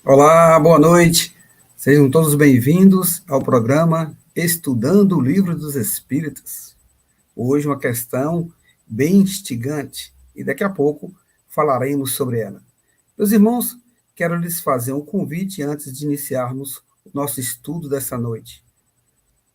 Olá, boa noite. Sejam todos bem-vindos ao programa Estudando o Livro dos Espíritos. Hoje uma questão bem instigante e daqui a pouco falaremos sobre ela. Meus irmãos, quero lhes fazer um convite antes de iniciarmos o nosso estudo dessa noite.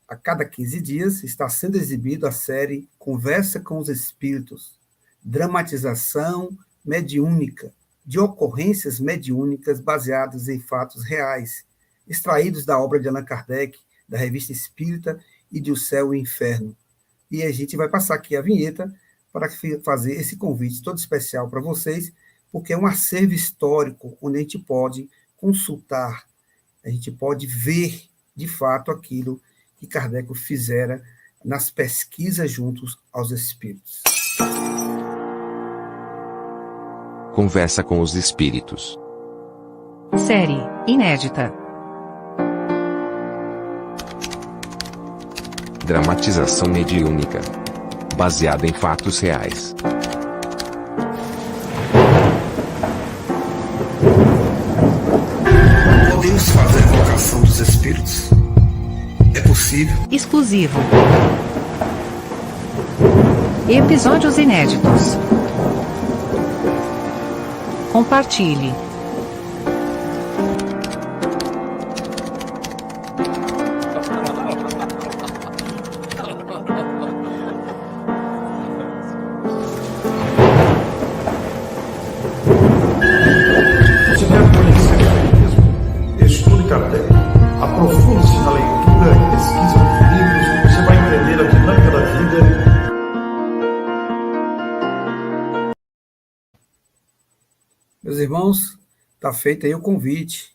A cada 15 dias está sendo exibido a série Conversa com os Espíritos, dramatização mediúnica, de ocorrências mediúnicas baseadas em fatos reais, extraídos da obra de Allan Kardec, da Revista Espírita e de O Céu e o Inferno. E a gente vai passar aqui a vinheta para fazer esse convite todo especial para vocês, porque é um acervo histórico onde a gente pode consultar, a gente pode ver de fato aquilo que Kardec fizera nas pesquisas juntos aos espíritos. Conversa com os espíritos. Série inédita. Dramatização mediúnica. Baseada em fatos reais. Podemos fazer a invocação dos espíritos? É possível? Exclusivo. Episódios inéditos. Compartilhe. Você deve conhecer o Espiritismo. Estude Kardec. Aprofunde-se na leitura e pesquisa dos livros. Você vai entender a dinâmica da vida. Meus irmãos, está feito aí o convite.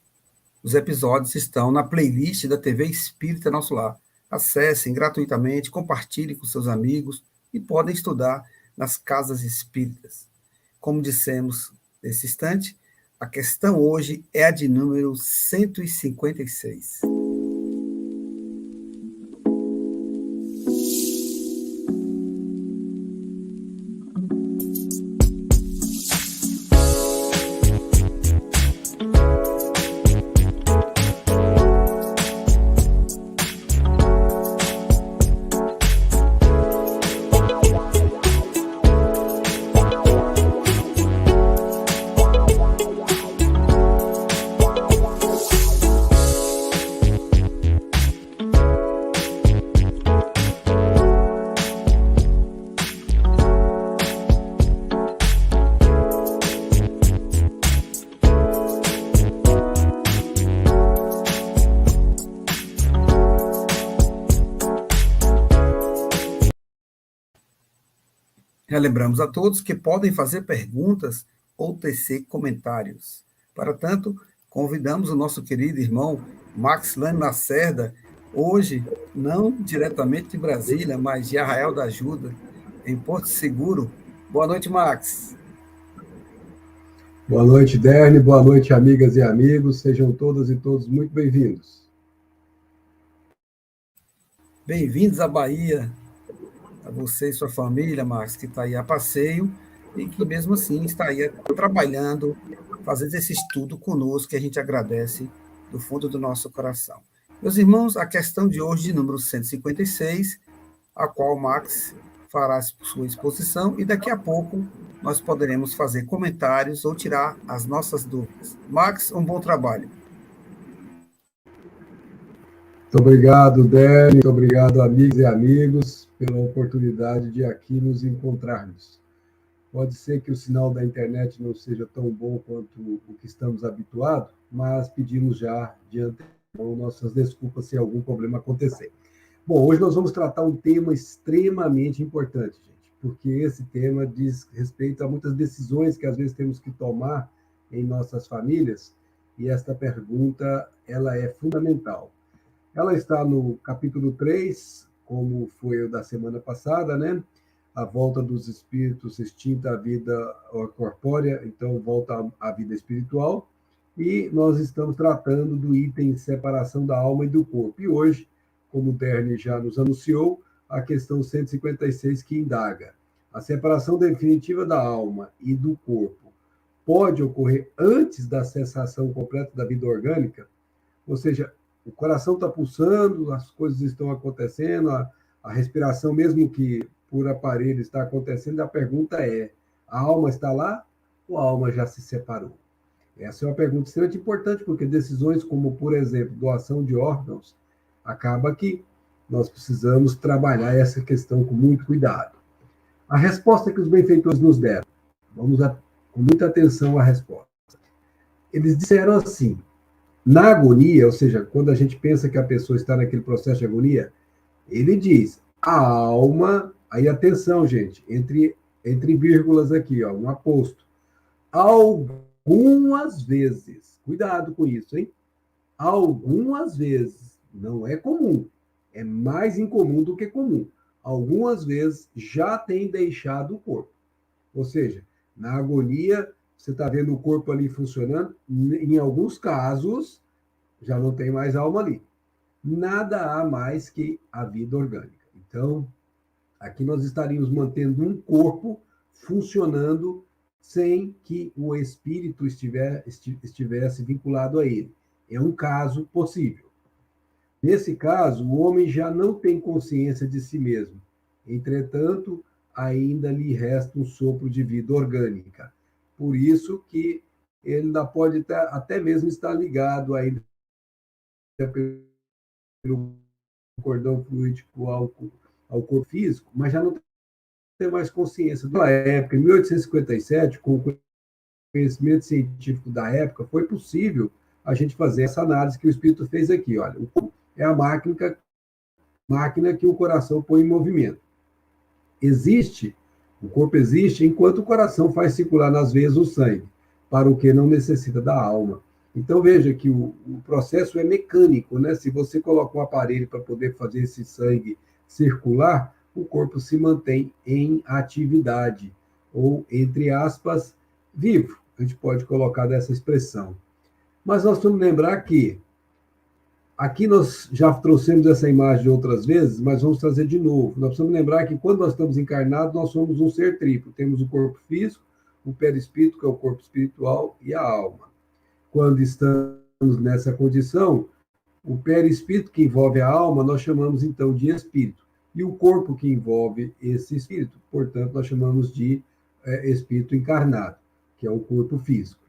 Os episódios estão na playlist da TV Espírita Nosso Lar. Acessem gratuitamente, compartilhem com seus amigos e podem estudar nas casas espíritas. Como dissemos nesse instante, a questão hoje é a de número 156. Relembramos a todos que podem fazer perguntas ou tecer comentários. Para tanto, convidamos o nosso querido irmão Max Lane Lacerda, hoje, não diretamente de Brasília, mas de Arraial da Ajuda, em Porto Seguro. Boa noite, Max. Boa noite, Derni. Boa noite, amigas e amigos. Sejam todas e todos muito bem-vindos. Bem-vindos à Bahia. A você e sua família, Max, que está aí a passeio e que mesmo assim está aí trabalhando, fazendo esse estudo conosco, que a gente agradece do fundo do nosso coração. Meus irmãos, a questão de hoje, de número 156, a qual o Max fará sua exposição, e daqui a pouco nós poderemos fazer comentários ou tirar as nossas dúvidas. Max, um bom trabalho. Muito obrigado, Derni. Muito obrigado, amigos e amigos, pela oportunidade de aqui nos encontrarmos. Pode ser que o sinal da internet não seja tão bom quanto o que estamos habituados, mas pedimos já de antemão nossas desculpas se algum problema acontecer. Bom, hoje nós vamos tratar um tema extremamente importante, gente, porque esse tema diz respeito a muitas decisões que às vezes temos que tomar em nossas famílias, e esta pergunta ela é fundamental. Ela está no capítulo 3, como foi o da semana passada, né? A volta dos espíritos, extinta a vida corpórea, então volta à vida espiritual. E nós estamos tratando do item separação da alma e do corpo. E hoje, como o Derni já nos anunciou, a questão 156 que indaga a separação definitiva da alma e do corpo pode ocorrer antes da cessação completa da vida orgânica, ou seja, o coração está pulsando, as coisas estão acontecendo, a respiração, mesmo que por aparelho, está acontecendo. A pergunta é: a alma está lá ou a alma já se separou? Essa é uma pergunta extremamente importante, porque decisões como, por exemplo, doação de órgãos, acaba que nós precisamos trabalhar essa questão com muito cuidado. A resposta que os benfeitores nos deram, vamos com muita atenção à resposta. Eles disseram assim: na agonia, ou seja, quando a gente pensa que a pessoa está naquele processo de agonia, ele diz, a alma, aí atenção, gente, entre vírgulas aqui, ó, um aposto, algumas vezes, cuidado com isso, hein? Algumas vezes, não é comum, é mais incomum do que comum. Algumas vezes já tem deixado o corpo. Ou seja, na agonia, você está vendo o corpo ali funcionando, em alguns casos, já não tem mais alma ali. Nada há mais que a vida orgânica. Então, aqui nós estaríamos mantendo um corpo funcionando sem que o espírito estivesse vinculado a ele. É um caso possível. Nesse caso, o homem já não tem consciência de si mesmo. Entretanto, ainda lhe resta um sopro de vida orgânica. Por isso que ele ainda pode até mesmo estar ligado ainda pelo cordão fluídico ao corpo físico, mas já não tem mais consciência. Na época, em 1857, com o conhecimento científico da época, foi possível a gente fazer essa análise que o espírito fez aqui. Olha, o corpo é a máquina que o coração põe em movimento. O corpo existe enquanto o coração faz circular nas veias o sangue, para o que não necessita da alma. Então, veja que o processo é mecânico, né? Se você coloca um aparelho para poder fazer esse sangue circular, o corpo se mantém em atividade, ou, entre aspas, vivo. A gente pode colocar dessa expressão. Mas nós vamos lembrar que aqui nós já trouxemos essa imagem outras vezes, mas vamos trazer de novo. Nós precisamos lembrar que quando nós estamos encarnados, nós somos um ser triplo. Temos o corpo físico, o perispírito, que é o corpo espiritual, e a alma. Quando estamos nessa condição, o perispírito que envolve a alma, nós chamamos então de espírito. E o corpo que envolve esse espírito, portanto, nós chamamos de espírito encarnado, que é o corpo físico.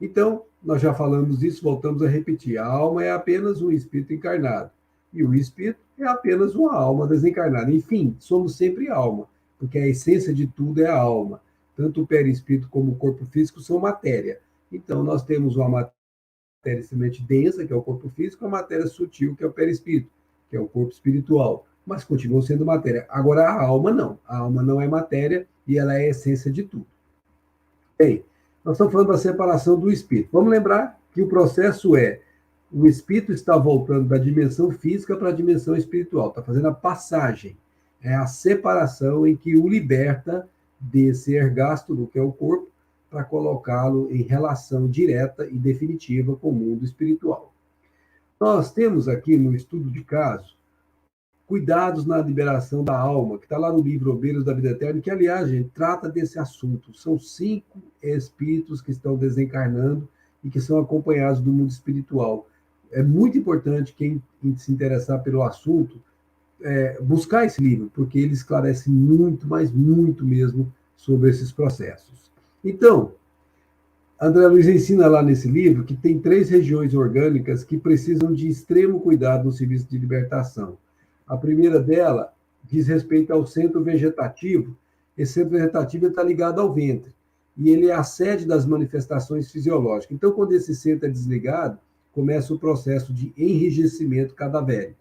Então, nós já falamos disso, voltamos a repetir. A alma é apenas um espírito encarnado. E o espírito é apenas uma alma desencarnada. Enfim, somos sempre alma, porque a essência de tudo é a alma. Tanto o perispírito como o corpo físico são matéria. Então, nós temos uma matéria extremamente densa, que é o corpo físico, e uma matéria sutil, que é o perispírito, que é o corpo espiritual. Mas continuam sendo matéria. Agora, a alma não. A alma não é matéria e ela é a essência de tudo. Bem, nós estamos falando da separação do espírito. Vamos lembrar que o processo o espírito está voltando da dimensão física para a dimensão espiritual, está fazendo a passagem. É a separação em que o liberta desse ergástulo, que é o corpo, para colocá-lo em relação direta e definitiva com o mundo espiritual. Nós temos aqui no estudo de caso cuidados na liberação da alma, que está lá no livro Obreiros da Vida Eterna, que, aliás, gente, trata desse assunto. São 5 espíritos que estão desencarnando e que são acompanhados do mundo espiritual. É muito importante quem se interessar pelo assunto buscar esse livro, porque ele esclarece muito, mas muito mesmo, sobre esses processos. Então, André Luiz ensina lá nesse livro que tem 3 regiões orgânicas que precisam de extremo cuidado no serviço de libertação. A primeira dela diz respeito ao centro vegetativo. Esse centro vegetativo está ligado ao ventre, e ele é a sede das manifestações fisiológicas. Então, quando esse centro é desligado, começa o processo de enrijecimento cadavérico.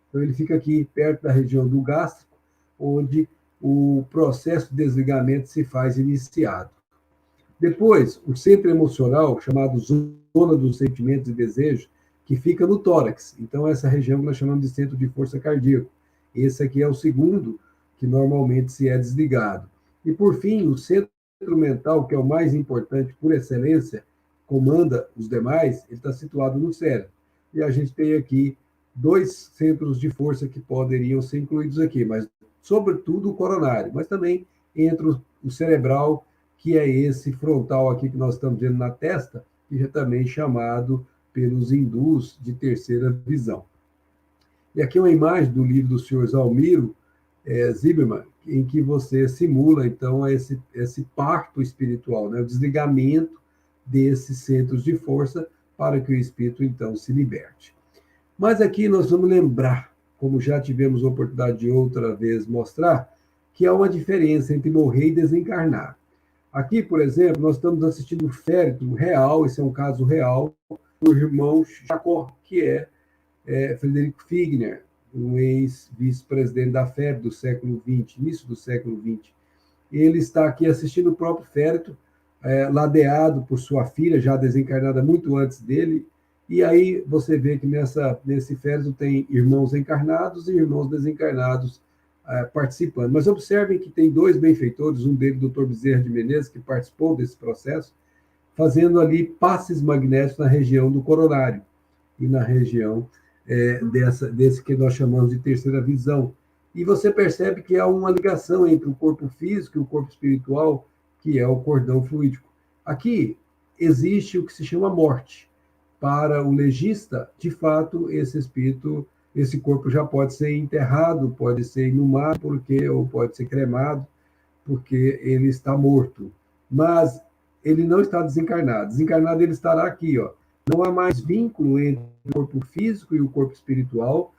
Então, ele fica aqui perto da região do gástrico, onde o processo de desligamento se faz iniciado. Depois, o centro emocional, chamado zona dos sentimentos e desejos, que fica no tórax. Então, essa região que nós chamamos de centro de força cardíaca. Esse aqui é o segundo, que normalmente se é desligado. E, por fim, o centro mental, que é o mais importante por excelência, comanda os demais, ele está situado no cérebro. E a gente tem aqui 2 centros de força que poderiam ser incluídos aqui, mas, sobretudo, o coronário, mas também entra o cerebral, que é esse frontal aqui que nós estamos vendo na testa, que é também chamado pelos hindus de terceira visão. E aqui é uma imagem do livro do senhor Zalmiro Zimmermann, em que você simula, então, esse parto espiritual, né? O desligamento desses centros de força para que o espírito, então, se liberte. Mas aqui nós vamos lembrar, como já tivemos a oportunidade de outra vez mostrar, que há uma diferença entre morrer e desencarnar. Aqui, por exemplo, nós estamos assistindo o féretro real, esse é um caso real, do irmão Jacó, que é Frederico Figner, um ex-vice-presidente da FEB do século XX, início do século XX. Ele está aqui assistindo o próprio féretro, ladeado por sua filha, já desencarnada muito antes dele, e aí você vê que nesse féretro tem irmãos encarnados e irmãos desencarnados participando. Mas observem que tem dois benfeitores, um deles, o Dr. Bezerra de Menezes, que participou desse processo, fazendo ali passes magnéticos na região do coronário e na região desse que nós chamamos de terceira visão. E você percebe que há uma ligação entre o corpo físico e o corpo espiritual, que é o cordão fluídico. Aqui existe o que se chama morte. Para o legista, de fato, esse corpo já pode ser enterrado, pode ser inumado, ou pode ser cremado, porque ele está morto. Mas ele não está desencarnado. Desencarnado ele estará aqui, ó. Não há mais vínculo entre o corpo físico e o corpo espiritual.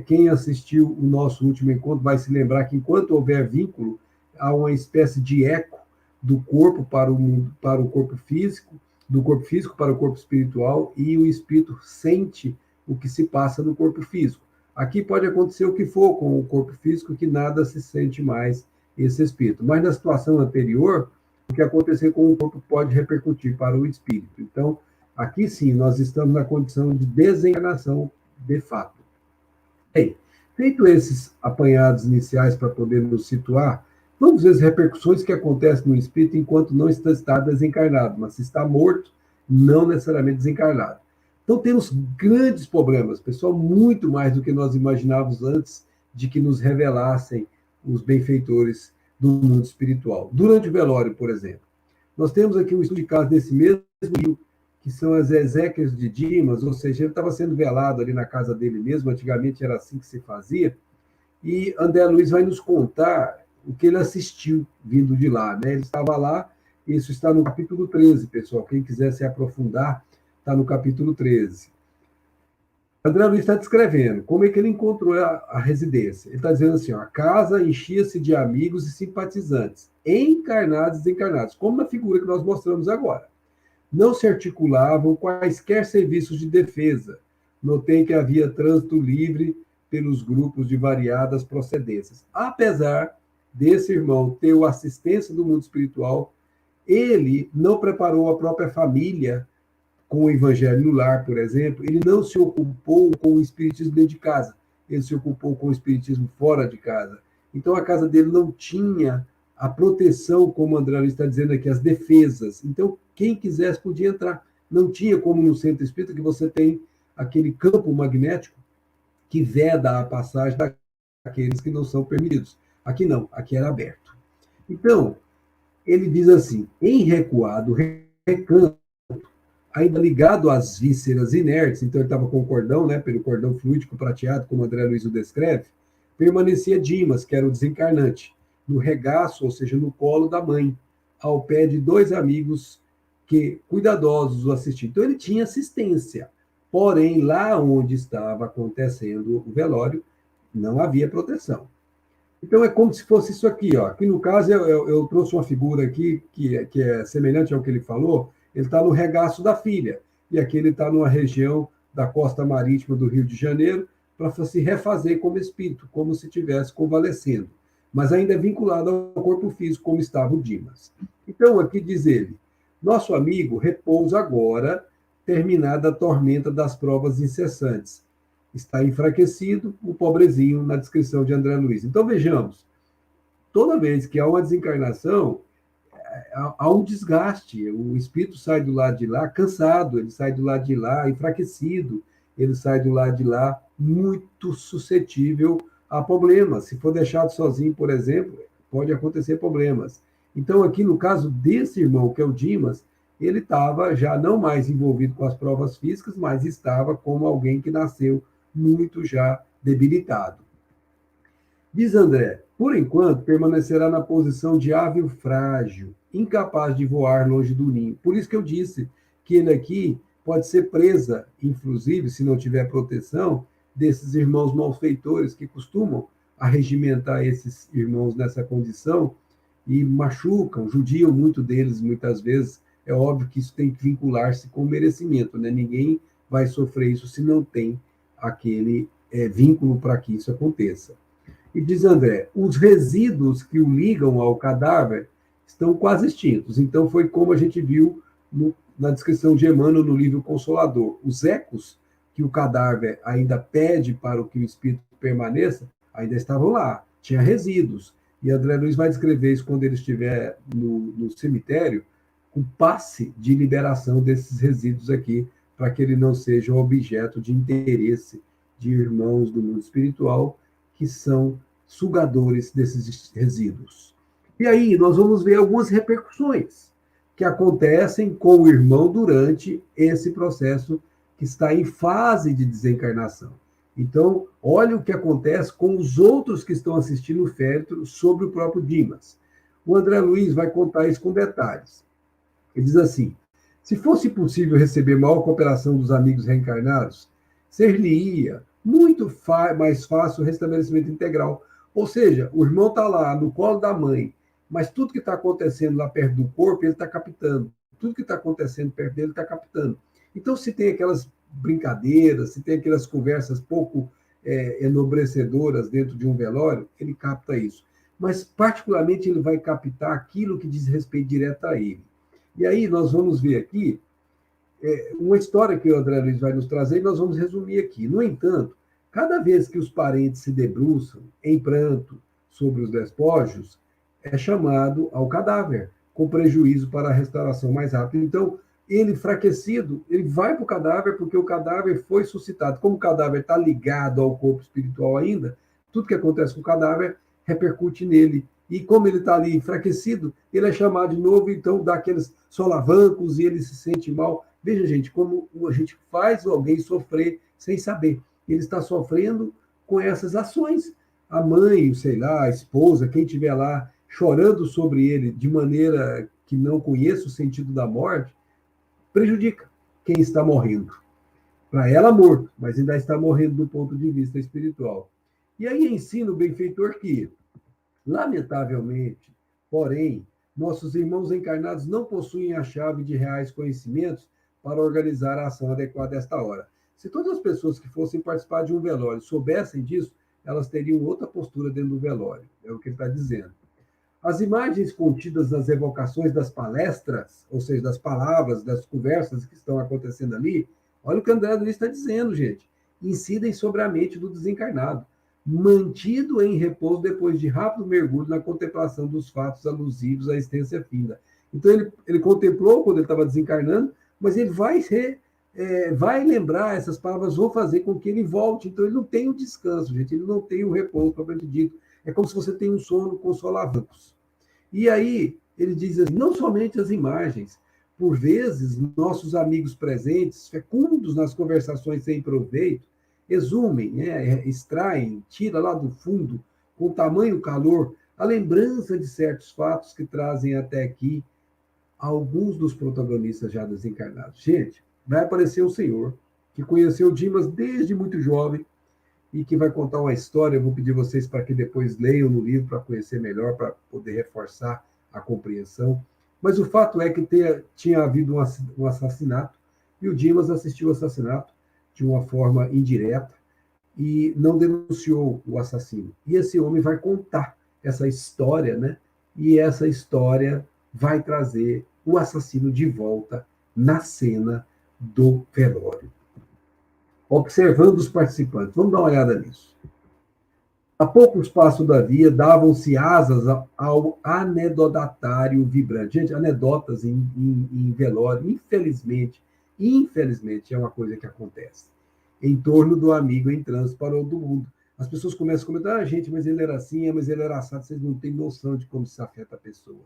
Quem assistiu o nosso último encontro vai se lembrar que, enquanto houver vínculo, há uma espécie de eco do corpo para o corpo físico, do corpo físico para o corpo espiritual, e o espírito sente o que se passa no corpo físico. Aqui pode acontecer o que for com o corpo físico, que nada se sente mais esse espírito. Mas na situação anterior, o que acontecer com o corpo pode repercutir para o espírito. Então, aqui sim, nós estamos na condição de desencarnação de fato. Bem, feito esses apanhados iniciais para poder nos situar, vamos ver as repercussões que acontecem no espírito enquanto não está desencarnado, mas se está morto, não necessariamente desencarnado. Então, temos grandes problemas, pessoal, muito mais do que nós imaginávamos antes de que nos revelassem os benfeitores do mundo espiritual. Durante o velório, por exemplo, nós temos aqui um estudo de caso desse mesmo livro, que são as exéquias de Dimas, ou seja, ele estava sendo velado ali na casa dele mesmo, antigamente era assim que se fazia, e André Luiz vai nos contar o que ele assistiu vindo de lá, né? Ele estava lá, isso está no capítulo 13, pessoal, quem quiser se aprofundar, está no capítulo 13. André Luiz está descrevendo como é que ele encontrou a residência. Ele está dizendo assim, ó, a casa enchia-se de amigos e simpatizantes, encarnados e desencarnados, como na figura que nós mostramos agora. Não se articulavam quaisquer serviços de defesa. Notei que havia trânsito livre pelos grupos de variadas procedências. Apesar desse irmão ter a assistência do mundo espiritual, ele não preparou a própria família com o evangelho no lar, por exemplo, ele não se ocupou com o espiritismo dentro de casa, ele se ocupou com o espiritismo fora de casa. Então, a casa dele não tinha a proteção, como o André Luiz está dizendo aqui, as defesas. Então, quem quisesse podia entrar. Não tinha como no centro espírita que você tem aquele campo magnético que veda a passagem daqueles que não são permitidos. Aqui não, aqui era aberto. Então, ele diz assim, em recuado, recanto, ainda ligado às vísceras inertes, então ele estava com o cordão, né, pelo cordão fluídico prateado, como André Luiz o descreve, permanecia Dimas, que era o desencarnante, no regaço, ou seja, no colo da mãe, ao pé de dois amigos que cuidadosos o assistiam. Então ele tinha assistência, porém, lá onde estava acontecendo o velório, não havia proteção. Então é como se fosse isso aqui, ó. Aqui no caso eu trouxe uma figura aqui que é semelhante ao que ele falou. Ele está no regaço da filha, e aqui ele está numa região da costa marítima do Rio de Janeiro para se refazer como espírito, como se estivesse convalescendo, mas ainda é vinculado ao corpo físico, como estava o Dimas. Então, aqui diz ele, nosso amigo repousa agora, terminada a tormenta das provas incessantes. Está enfraquecido, o pobrezinho, na descrição de André Luiz. Então, vejamos, toda vez que há uma desencarnação, há um desgaste, o espírito sai do lado de lá cansado, ele sai do lado de lá enfraquecido, ele sai do lado de lá muito suscetível a problemas. Se for deixado sozinho, por exemplo, pode acontecer problemas. Então, aqui no caso desse irmão, que é o Dimas, ele estava já não mais envolvido com as provas físicas, mas estava como alguém que nasceu muito já debilitado. Diz André, por enquanto permanecerá na posição de ave frágil, incapaz de voar longe do ninho. Por isso que eu disse que ele aqui pode ser presa, inclusive, se não tiver proteção, desses irmãos malfeitores que costumam arregimentar esses irmãos nessa condição e machucam, judiam muito deles muitas vezes. É óbvio que isso tem que vincular-se com o merecimento, né? Ninguém vai sofrer isso se não tem aquele vínculo para que isso aconteça. E diz André, os resíduos que o ligam ao cadáver estão quase extintos. Então, foi como a gente viu na descrição de Emmanuel no livro Consolador. Os ecos que o cadáver ainda pede para que o espírito permaneça, ainda estavam lá, tinha resíduos. E André Luiz vai descrever isso quando ele estiver no cemitério, com passe de liberação desses resíduos aqui, para que ele não seja objeto de interesse de irmãos do mundo espiritual, que são sugadores desses resíduos. E aí nós vamos ver algumas repercussões que acontecem com o irmão durante esse processo que está em fase de desencarnação. Então, olha o que acontece com os outros que estão assistindo o féretro sobre o próprio Dimas. O André Luiz vai contar isso com detalhes. Ele diz assim, se fosse possível receber maior cooperação dos amigos reencarnados, ser-lhe-ia muito mais fácil o restabelecimento integral. Ou seja, o irmão está lá no colo da mãe, mas tudo que está acontecendo lá perto do corpo, ele está captando. Tudo que está acontecendo perto dele, ele está captando. Então, se tem aquelas brincadeiras, se tem aquelas conversas pouco enobrecedoras dentro de um velório, ele capta isso. Mas, particularmente, ele vai captar aquilo que diz respeito direto a ele. E aí, nós vamos ver aqui uma história que o André Luiz vai nos trazer e nós vamos resumir aqui. No entanto, cada vez que os parentes se debruçam em pranto sobre os despojos, é chamado ao cadáver, com prejuízo para a restauração mais rápida. Então, ele enfraquecido, ele vai para o cadáver porque o cadáver foi suscitado. Como o cadáver está ligado ao corpo espiritual ainda, tudo que acontece com o cadáver repercute nele. E como ele está ali enfraquecido, ele é chamado de novo, então dá aqueles solavancos e ele se sente mal. Veja, gente, como a gente faz alguém sofrer sem saber. Ele está sofrendo com essas ações. A mãe, sei lá, a esposa, quem estiver lá chorando sobre ele de maneira que não conheça o sentido da morte, prejudica quem está morrendo. Para ela, morto, mas ainda está morrendo do ponto de vista espiritual. E aí ensina o benfeitor que, lamentavelmente, porém, nossos irmãos encarnados não possuem a chave de reais conhecimentos para organizar a ação adequada a esta hora. Se todas as pessoas que fossem participar de um velório soubessem disso, elas teriam outra postura dentro do velório. É o que ele está dizendo. As imagens contidas nas evocações das palestras, ou seja, das palavras, das conversas que estão acontecendo ali, olha o que André Luiz está dizendo, gente. Incidem sobre a mente do desencarnado, mantido em repouso depois de rápido mergulho na contemplação dos fatos alusivos à existência finda. Então, ele contemplou quando ele estava desencarnando, mas ele vai lembrar, essas palavras vão fazer com que ele volte. Então, ele não tem o descanso, gente, ele não tem o repouso, propriamente dito. É como se você tem um sono com solavancos. E aí, ele diz assim, não somente as imagens, por vezes, nossos amigos presentes, fecundos nas conversações sem proveito, exumem, extraem, tiram lá do fundo, com tamanho calor, a lembrança de certos fatos que trazem até aqui alguns dos protagonistas já desencarnados. Gente, vai aparecer o senhor, que conheceu Dimas desde muito jovem, e que vai contar uma história. Eu vou pedir vocês para que depois leiam no livro para conhecer melhor, para poder reforçar a compreensão. Mas o fato é que tinha havido um assassinato, e o Dimas assistiu ao assassinato de uma forma indireta e não denunciou o assassino. E esse homem vai contar essa história, né? E essa história vai trazer o assassino de volta na cena do velório. Observando os participantes. Vamos dar uma olhada nisso. A pouco espaço da via, davam-se asas ao anedotatário vibrante. Gente, anedotas em velório, infelizmente, é uma coisa que acontece. Em torno do amigo em trânsito para o do mundo. As pessoas começam a comentar, gente, mas ele era assim, mas ele era assado. Vocês não têm noção de como isso afeta a pessoa.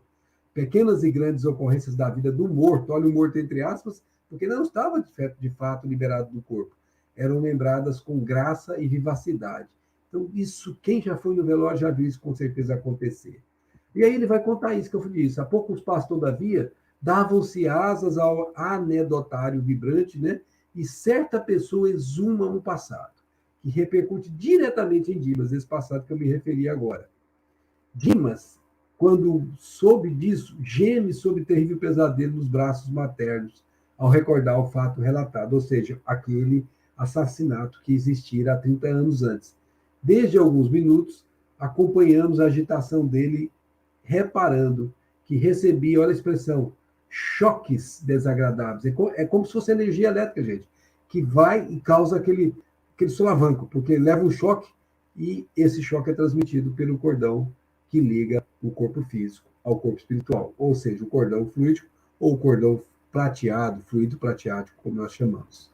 pequenas e grandes ocorrências da vida do morto, olha o morto entre aspas, porque não estava de fato liberado do corpo, eram lembradas com graça e vivacidade. Então, isso, quem já foi no velório já viu isso com certeza acontecer. E aí ele vai contar isso que eu disse. Há poucos passos, todavia, davam-se asas ao anedotário vibrante, né? E certa pessoa exuma um passado, que repercute diretamente em Dimas, esse passado que eu me referi agora. Dimas, quando soube disso, geme sob terrível pesadelo nos braços maternos, ao recordar o fato relatado, ou seja, aquele assassinato que existira há 30 anos antes. Desde alguns minutos, acompanhamos a agitação dele, reparando que recebia, olha a expressão, choques desagradáveis. É como se fosse energia elétrica, gente, que vai e causa aquele solavanco, porque leva um choque e esse choque é transmitido pelo cordão que liga o corpo físico ao corpo espiritual, ou seja, o cordão fluídico ou o cordão prateado, fluido prateático, como nós chamamos.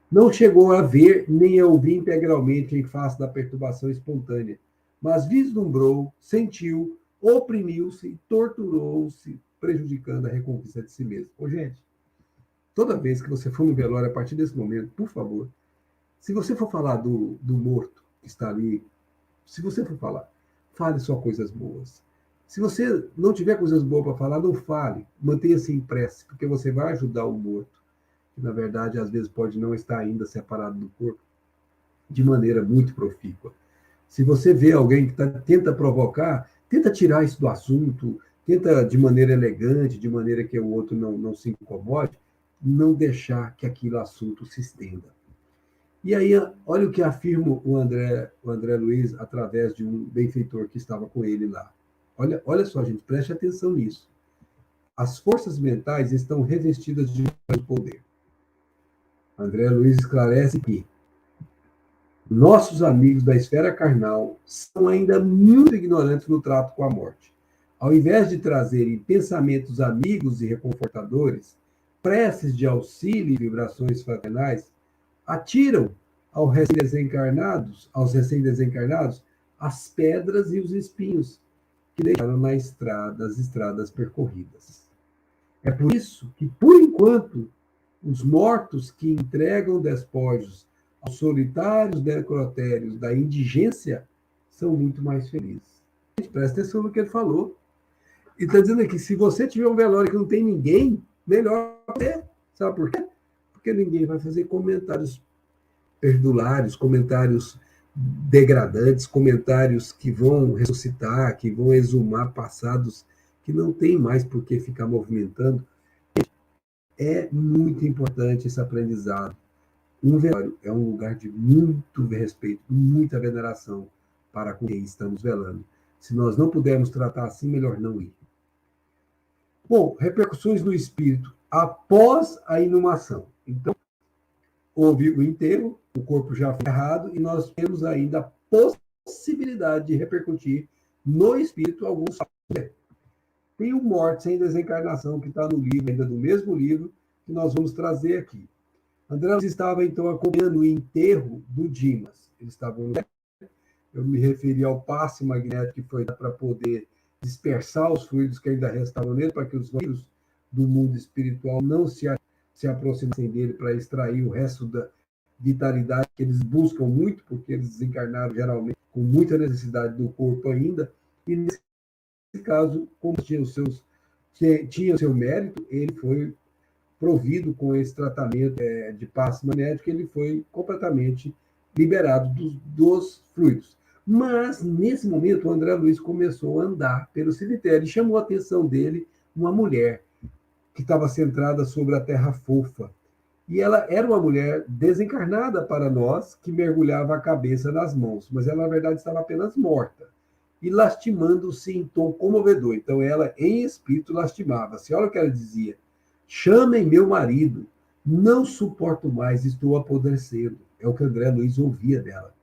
Não chegou a ver nem a ouvir integralmente em face da perturbação espontânea, mas vislumbrou, sentiu, oprimiu-se e torturou-se, prejudicando a reconquista de si mesmo. Ô, gente, toda vez que você for no velório, a partir desse momento, por favor, se você for falar do morto que está ali, se você for falar, fale só coisas boas. Se você não tiver coisas boas para falar, não fale. Mantenha-se em prece, porque você vai ajudar o morto, que na verdade às vezes pode não estar ainda separado do corpo, de maneira muito profícua. Se você vê alguém que tenta provocar, tenta tirar isso do assunto, tenta de maneira elegante, de maneira que o outro não se incomode, não deixar que aquele assunto se estenda. E aí, olha o que afirma o André Luiz através de um benfeitor que estava com ele lá. Olha só, gente, preste atenção nisso. As forças mentais estão revestidas de poder. André Luiz esclarece que nossos amigos da esfera carnal são ainda muito ignorantes no trato com a morte. Ao invés de trazerem pensamentos amigos e reconfortadores, preces de auxílio e vibrações fraternais, atiram aos recém-desencarnados as pedras e os espinhos que deixaram nas estradas percorridas. É por isso que, por enquanto, os mortos que entregam despojos aos solitários necrotérios da indigência são muito mais felizes. Gente, presta atenção no que ele falou. Ele está dizendo aqui, se você tiver um velório que não tem ninguém, melhor é. Sabe por quê? Porque ninguém vai fazer comentários perdulários, comentários degradantes, comentários que vão ressuscitar, que vão exumar passados que não tem mais por que ficar movimentando. É muito importante esse aprendizado. Um velório é um lugar de muito respeito, muita veneração para com quem estamos velando. Se nós não pudermos tratar assim, melhor não ir. Bom, repercussões no espírito após a inumação. Então, houve o enterro, o corpo já foi enterrado, e nós temos ainda a possibilidade de repercutir no espírito alguns fatos. Tem o Morte Sem Desencarnação, que está no livro, ainda do mesmo livro, que nós vamos trazer aqui. André estava, então, acompanhando o enterro do Dimas. Eles estavam... Eu me referi ao passe magnético que foi para poder dispersar os fluidos que ainda restavam nele, para que os vampiros do mundo espiritual não se aproximassem dele para extrair o resto da vitalidade que eles buscam muito, porque eles desencarnaram geralmente com muita necessidade do corpo ainda. E nesse caso, como tinha o seu mérito, ele foi provido com esse tratamento de passe magnético, ele foi completamente liberado dos fluidos. Mas, nesse momento, o André Luiz começou a andar pelo cemitério e chamou a atenção dele uma mulher que estava centrada sobre a terra fofa. E ela era uma mulher desencarnada para nós, que mergulhava a cabeça nas mãos, mas ela, na verdade, estava apenas morta e lastimando-se em tom comovedor. Então, ela, em espírito, lastimava-se. Olha o que ela dizia: chamem meu marido, não suporto mais, estou apodrecendo. É o que André Luiz ouvia dela.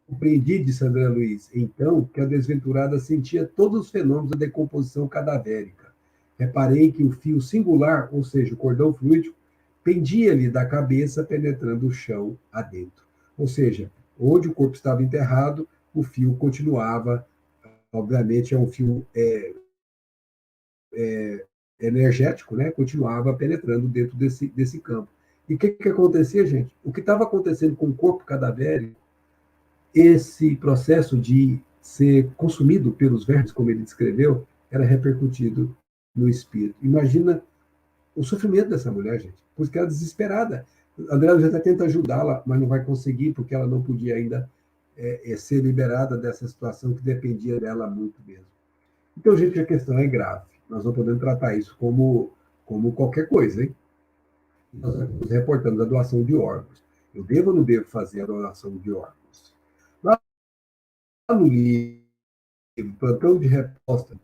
Compreendi, disse André Luiz, então, que a desventurada sentia todos os fenômenos da decomposição cadavérica. Reparei que o fio singular, ou seja, o cordão fluídico, pendia-lhe da cabeça, penetrando o chão adentro. Ou seja, onde o corpo estava enterrado, o fio continuava, obviamente é um fio energético, né, continuava penetrando dentro desse campo. E o que acontecia, gente? O que estava acontecendo com o corpo cadavérico, esse processo de ser consumido pelos vermes, como ele descreveu, era repercutido no espírito. Imagina o sofrimento dessa mulher, gente, porque ela é desesperada. André já tenta ajudá-la, mas não vai conseguir, porque ela não podia ainda ser liberada dessa situação que dependia dela muito mesmo. Então, gente, a questão é grave. Nós não podemos tratar isso como qualquer coisa, hein? Nós nos reportamos a doação de órgãos. Eu devo ou não devo fazer a doação de órgãos? Lá no livro, Plantão de Resposta,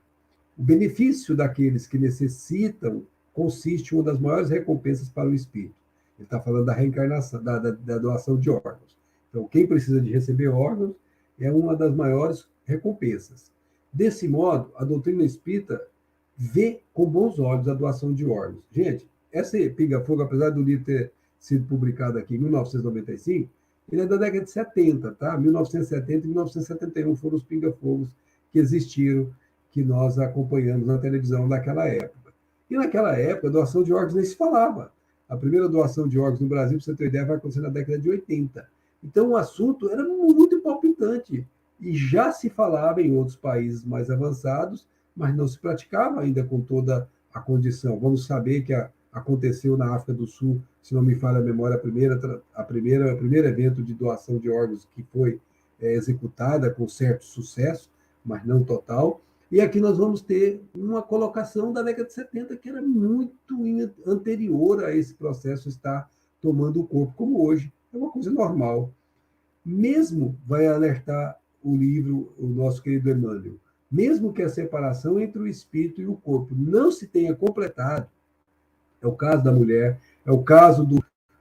o benefício daqueles que necessitam consiste em uma das maiores recompensas para o espírito. Ele está falando da reencarnação, da doação de órgãos. Então, quem precisa de receber órgãos é uma das maiores recompensas. Desse modo, a doutrina espírita vê com bons olhos a doação de órgãos. Gente, esse Pinga Fogo, apesar do livro ter sido publicado aqui em 1995, ele é da década de 70, tá? 1970 e 1971 foram os Pinga Fogos que existiram, que nós acompanhamos na televisão naquela época. E naquela época, a doação de órgãos nem se falava. A primeira doação de órgãos no Brasil, para você ter ideia, vai acontecer na década de 80. Então, o assunto era muito palpitante. E já se falava em outros países mais avançados, mas não se praticava ainda com toda a condição. Vamos saber que aconteceu na África do Sul, se não me falha a memória, o primeiro evento de doação de órgãos que foi executada com certo sucesso, mas não total. E aqui nós vamos ter uma colocação da década de 70 que era muito anterior a esse processo estar tomando o corpo, como hoje. É uma coisa normal. Mesmo, vai alertar o livro, o nosso querido Emmanuel, mesmo que a separação entre o espírito e o corpo não se tenha completado, é o caso da mulher, é o caso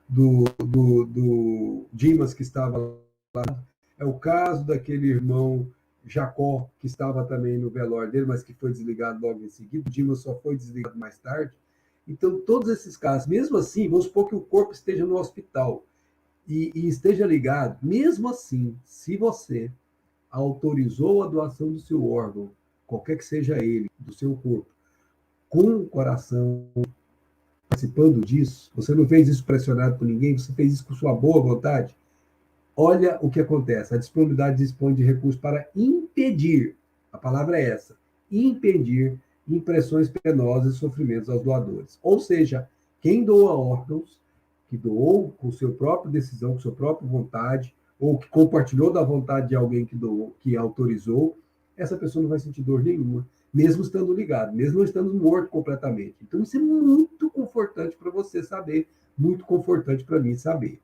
do Dimas, que estava lá, é o caso daquele irmão Jacó, que estava também no velório dele, mas que foi desligado logo em seguida. O Dimas só foi desligado mais tarde. Então, todos esses casos, mesmo assim, vamos supor que o corpo esteja no hospital e esteja ligado, mesmo assim, se você autorizou a doação do seu órgão, qualquer que seja ele, do seu corpo, com o coração participando disso, você não fez isso pressionado por ninguém, você fez isso com sua boa vontade, olha o que acontece. A disponibilidade dispõe de recursos para impedir, a palavra é essa, impedir impressões penosas e sofrimentos aos doadores. Ou seja, quem doa órgãos, que doou com sua própria decisão, com sua própria vontade, ou que compartilhou da vontade de alguém que doou, que autorizou, essa pessoa não vai sentir dor nenhuma, mesmo estando ligado, mesmo estando morto completamente. Então, isso é muito confortante para você saber, muito confortante para mim saber.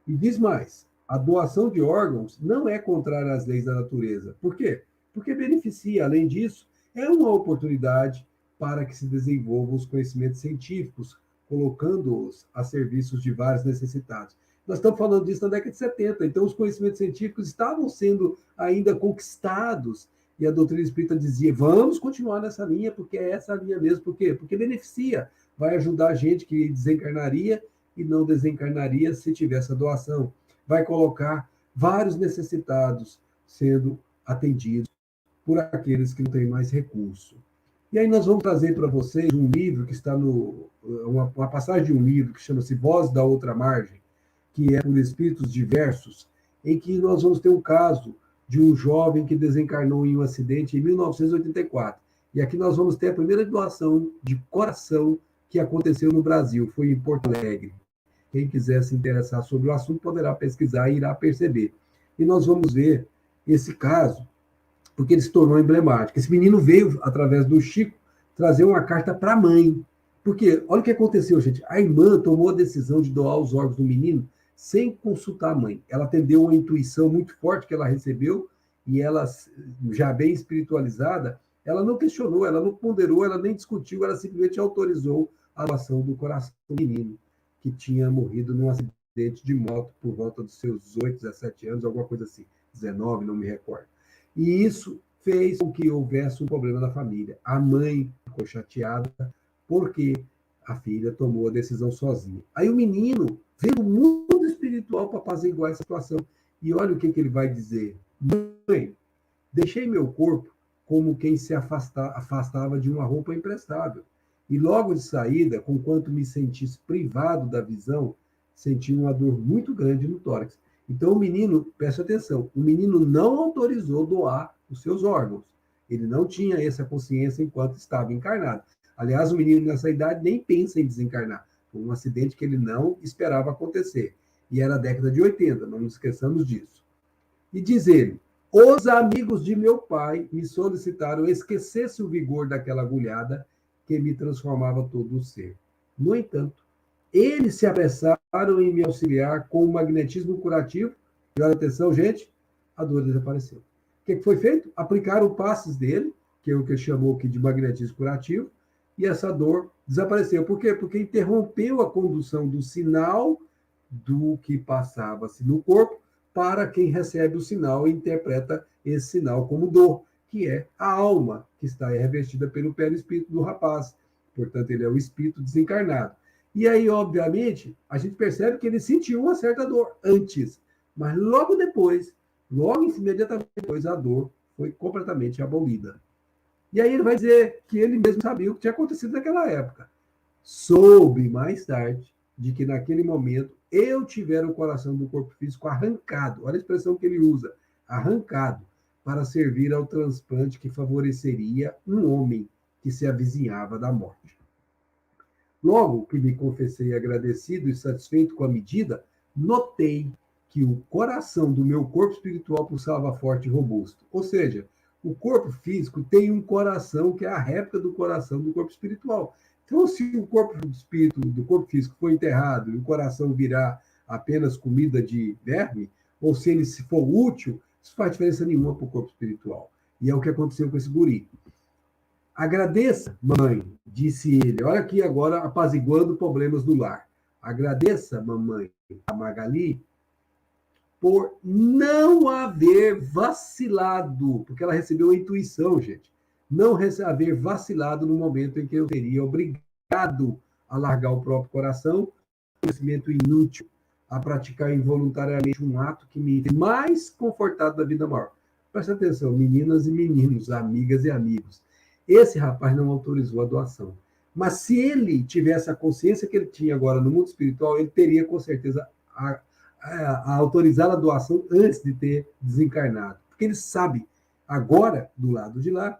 E diz mais, a doação de órgãos não é contrária às leis da natureza. Por quê? Porque beneficia, além disso, é uma oportunidade para que se desenvolvam os conhecimentos científicos, colocando-os a serviços de vários necessitados. Nós estamos falando disso na década de 70, então os conhecimentos científicos estavam sendo ainda conquistados, e a doutrina espírita dizia, vamos continuar nessa linha, porque é essa a linha mesmo. Por quê? Porque beneficia, vai ajudar a gente que desencarnaria e não desencarnaria se tivesse a doação. Vai colocar vários necessitados sendo atendidos por aqueles que não têm mais recurso. E aí nós vamos trazer para vocês um livro que está uma passagem de um livro que chama-se Voz da Outra Margem, que é por espíritos diversos, em que nós vamos ter um caso de um jovem que desencarnou em um acidente em 1984. E aqui nós vamos ter a primeira doação de coração que aconteceu no Brasil, foi em Porto Alegre. Quem quiser se interessar sobre o assunto poderá pesquisar e irá perceber. E nós vamos ver esse caso, porque ele se tornou emblemático. Esse menino veio, através do Chico, trazer uma carta para a mãe. Porque, olha o que aconteceu, gente. A irmã tomou a decisão de doar os órgãos do menino sem consultar a mãe. Ela atendeu uma intuição muito forte que ela recebeu, e ela, já bem espiritualizada, ela não questionou, ela não ponderou, ela nem discutiu, ela simplesmente autorizou a doação do coração do menino, que tinha morrido num acidente de moto por volta dos seus 18, 17 anos, alguma coisa assim, 19, não me recordo. E isso fez com que houvesse um problema na família. A mãe ficou chateada porque a filha tomou a decisão sozinha. Aí o menino veio do mundo espiritual para apaziguar essa situação. E olha o que ele vai dizer. Mãe, deixei meu corpo como quem se afastava de uma roupa imprestável. E logo de saída, conquanto me sentisse privado da visão, senti uma dor muito grande no tórax. Então o menino, preste atenção, o menino não autorizou doar os seus órgãos. Ele não tinha essa consciência enquanto estava encarnado. Aliás, o menino nessa idade nem pensa em desencarnar. Foi um acidente que ele não esperava acontecer. E era a década de 80, não nos esqueçamos disso. E diz ele, os amigos de meu pai me solicitaram esquecesse o vigor daquela agulhada que me transformava todo o ser. No entanto, eles se apressaram em me auxiliar com o magnetismo curativo. E olha atenção, gente, a dor desapareceu. O que foi feito? Aplicaram passes dele, que é o que ele chamou aqui de magnetismo curativo, e essa dor desapareceu. Por quê? Porque interrompeu a condução do sinal do que passava-se no corpo para quem recebe o sinal e interpreta esse sinal como dor, que é a alma que está revestida pelo perispírito do rapaz. Portanto, ele é o espírito desencarnado. E aí, obviamente, a gente percebe que ele sentiu uma certa dor antes, mas logo depois, imediatamente depois, a dor foi completamente abolida. E aí ele vai dizer que ele mesmo sabia o que tinha acontecido naquela época. Soube mais tarde de que naquele momento eu tivera o coração do corpo físico arrancado, olha a expressão que ele usa, arrancado, para servir ao transplante que favoreceria um homem que se avizinhava da morte. Logo que me confessei agradecido e satisfeito com a medida, notei que o coração do meu corpo espiritual pulsava forte e robusto. Ou seja, o corpo físico tem um coração que é a réplica do coração do corpo espiritual. Então, se o corpo do corpo físico for enterrado e o coração virar apenas comida de verme, ou se ele for útil, isso não faz diferença nenhuma para o corpo espiritual. E é o que aconteceu com esse guri. Agradeça, mamãe, disse ele. Olha aqui agora, apaziguando problemas do lar. Agradeça, mamãe, a Magali, por não haver vacilado, porque ela recebeu a intuição, gente, não haver vacilado no momento em que eu teria obrigado a largar o próprio coração, conhecimento inútil, a praticar involuntariamente um ato que me fez mais confortado da vida maior. Presta atenção, meninas e meninos, amigas e amigos. Esse rapaz não autorizou a doação. Mas se ele tivesse a consciência que ele tinha agora no mundo espiritual, ele teria, com certeza, a autorizar a doação antes de ter desencarnado. Porque ele sabe, agora, do lado de lá,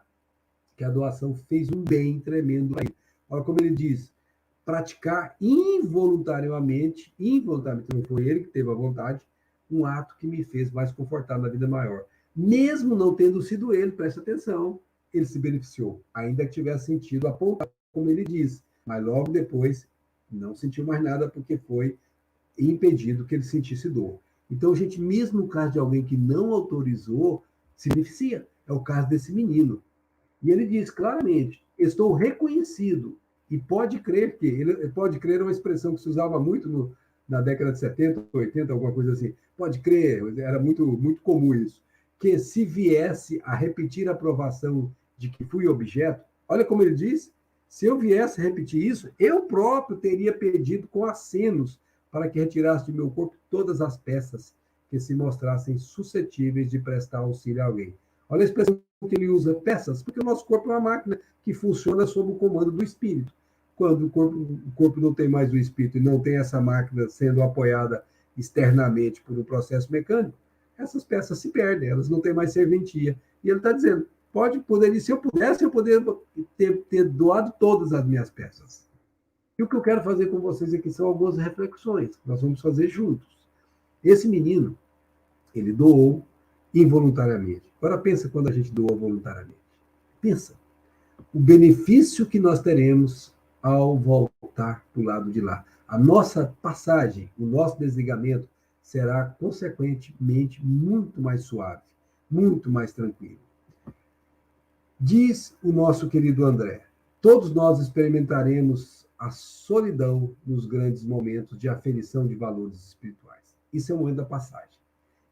que a doação fez um bem tremendo a ele. Olha como ele diz, praticar involuntariamente, não foi ele que teve a vontade, um ato que me fez mais confortável na vida maior. Mesmo não tendo sido ele, presta atenção, ele se beneficiou, ainda que tivesse sentido apontado, como ele diz, mas logo depois não sentiu mais nada porque foi impedido que ele sentisse dor. Então, gente, mesmo no caso de alguém que não autorizou, se beneficia. É o caso desse menino. E ele diz claramente, estou reconhecido, e pode crer que, pode crer é uma expressão que se usava muito na década de 70, 80, alguma coisa assim, pode crer, era muito, muito comum isso, que se viesse a repetir a aprovação de que fui objeto, olha como ele diz, se eu viesse a repetir isso, eu próprio teria pedido com acenos para que retirasse de meu corpo todas as peças que se mostrassem suscetíveis de prestar auxílio a alguém. Olha a expressão que ele usa, peças, porque o nosso corpo é uma máquina que funciona sob o comando do espírito. Quando o corpo não tem mais o espírito e não tem essa máquina sendo apoiada externamente por um processo mecânico, essas peças se perdem, elas não têm mais serventia. E ele está dizendo, se eu pudesse, eu poderia ter doado todas as minhas peças. E o que eu quero fazer com vocês aqui são algumas reflexões, que nós vamos fazer juntos. Esse menino, ele doou involuntariamente. Agora pensa quando a gente doa voluntariamente. Pensa. O benefício que nós teremos ao voltar para o lado de lá. A nossa passagem, o nosso desligamento será, consequentemente, muito mais suave, muito mais tranquilo. Diz o nosso querido André, todos nós experimentaremos a solidão nos grandes momentos de aferição de valores espirituais. Isso é o momento da passagem.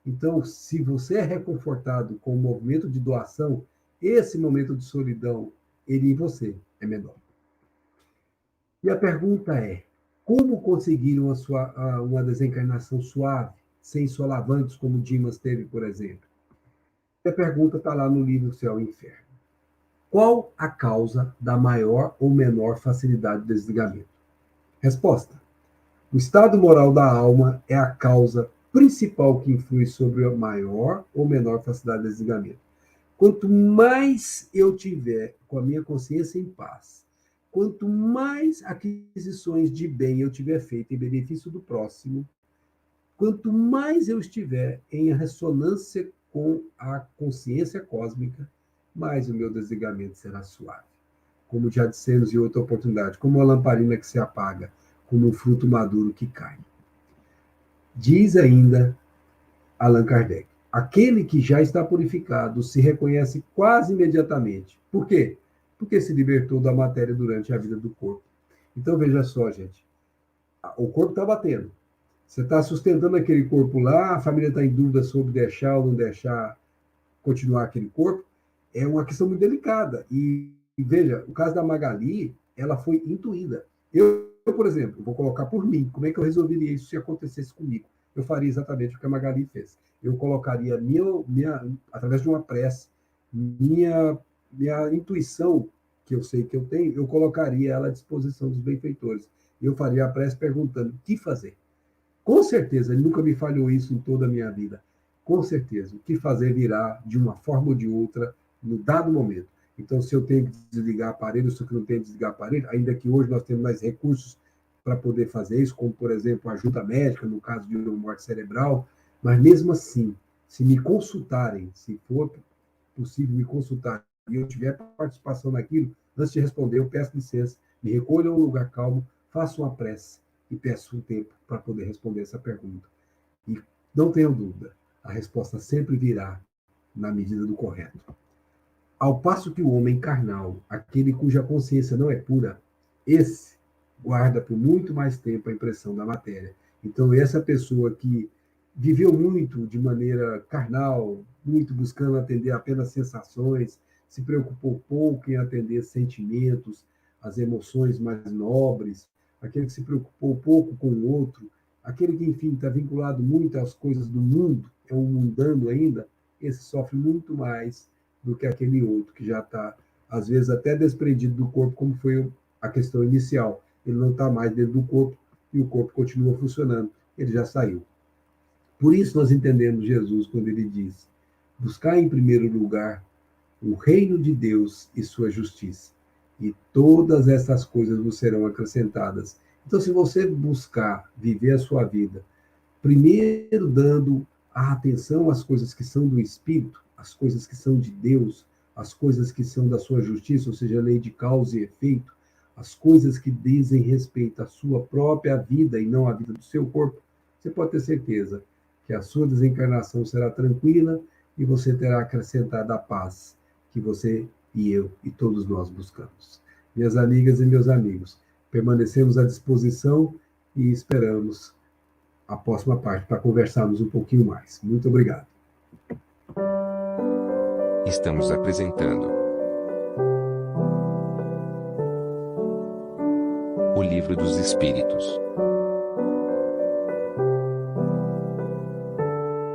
Então, se você é reconfortado com o movimento de doação, esse momento de solidão, ele em você é menor. E a pergunta é, como conseguir uma desencarnação suave, sem solavantes, como Dimas teve, por exemplo? E a pergunta está lá no livro Céu e Inferno. Qual a causa da maior ou menor facilidade de desligamento? Resposta: o estado moral da alma é a causa principal que influi sobre a maior ou menor facilidade de desligamento. Quanto mais eu tiver com a minha consciência em paz, quanto mais aquisições de bem eu tiver feito em benefício do próximo, quanto mais eu estiver em ressonância com a consciência cósmica, mais o meu desligamento será suave. Como já dissemos em outra oportunidade, como a lamparina que se apaga, como um fruto maduro que cai. Diz ainda Allan Kardec: aquele que já está purificado se reconhece quase imediatamente. Por quê? Porque se libertou da matéria durante a vida do corpo. Então, veja só, gente. O corpo está batendo. Você está sustentando aquele corpo lá, a família está em dúvida sobre deixar ou não deixar continuar aquele corpo. É uma questão muito delicada. E veja, o caso da Magali, ela foi intuída. Eu, por exemplo, vou colocar por mim, como é que eu resolveria isso se acontecesse comigo? Eu faria exatamente o que a Magali fez. Eu colocaria através de uma prece, minha intuição, que eu sei que eu tenho, eu colocaria ela à disposição dos benfeitores. Eu faria a prece perguntando o que fazer. Com certeza, ele nunca me falhou isso em toda a minha vida. Com certeza, o que fazer virá de uma forma ou de outra no dado momento. Então, se eu tenho que desligar aparelho, se eu não tenho que desligar aparelho, ainda que hoje nós temos mais recursos para poder fazer isso, como, por exemplo, ajuda médica, no caso de uma morte cerebral, mas mesmo assim, se me consultarem, se for possível me consultar, e eu tiver participação naquilo, antes de responder, eu peço licença, me recolho a um lugar calmo, faço uma prece e peço um tempo para poder responder essa pergunta. E não tenham dúvida, a resposta sempre virá na medida do correto. Ao passo que o homem carnal, aquele cuja consciência não é pura, esse guarda por muito mais tempo a impressão da matéria. Então, essa pessoa que viveu muito de maneira carnal, muito buscando atender apenas sensações, se preocupou pouco em atender sentimentos, as emoções mais nobres, aquele que se preocupou pouco com o outro, aquele que, enfim, está vinculado muito às coisas do mundo, é um mundano ainda, esse sofre muito mais do que aquele outro, que já está, às vezes, até desprendido do corpo, como foi a questão inicial. Ele não está mais dentro do corpo e o corpo continua funcionando. Ele já saiu. Por isso nós entendemos Jesus quando ele diz: buscar em primeiro lugar o reino de Deus e sua justiça, e todas essas coisas vos serão acrescentadas. Então, se você buscar viver a sua vida, primeiro dando a atenção às coisas que são do Espírito, as coisas que são de Deus, as coisas que são da sua justiça, ou seja, a lei de causa e efeito, as coisas que dizem respeito à sua própria vida e não à vida do seu corpo, você pode ter certeza que a sua desencarnação será tranquila e você terá acrescentada a paz que você e eu e todos nós buscamos. Minhas amigas e meus amigos, permanecemos à disposição e esperamos a próxima parte para conversarmos um pouquinho mais. Muito obrigado. Estamos apresentando o Livro dos Espíritos.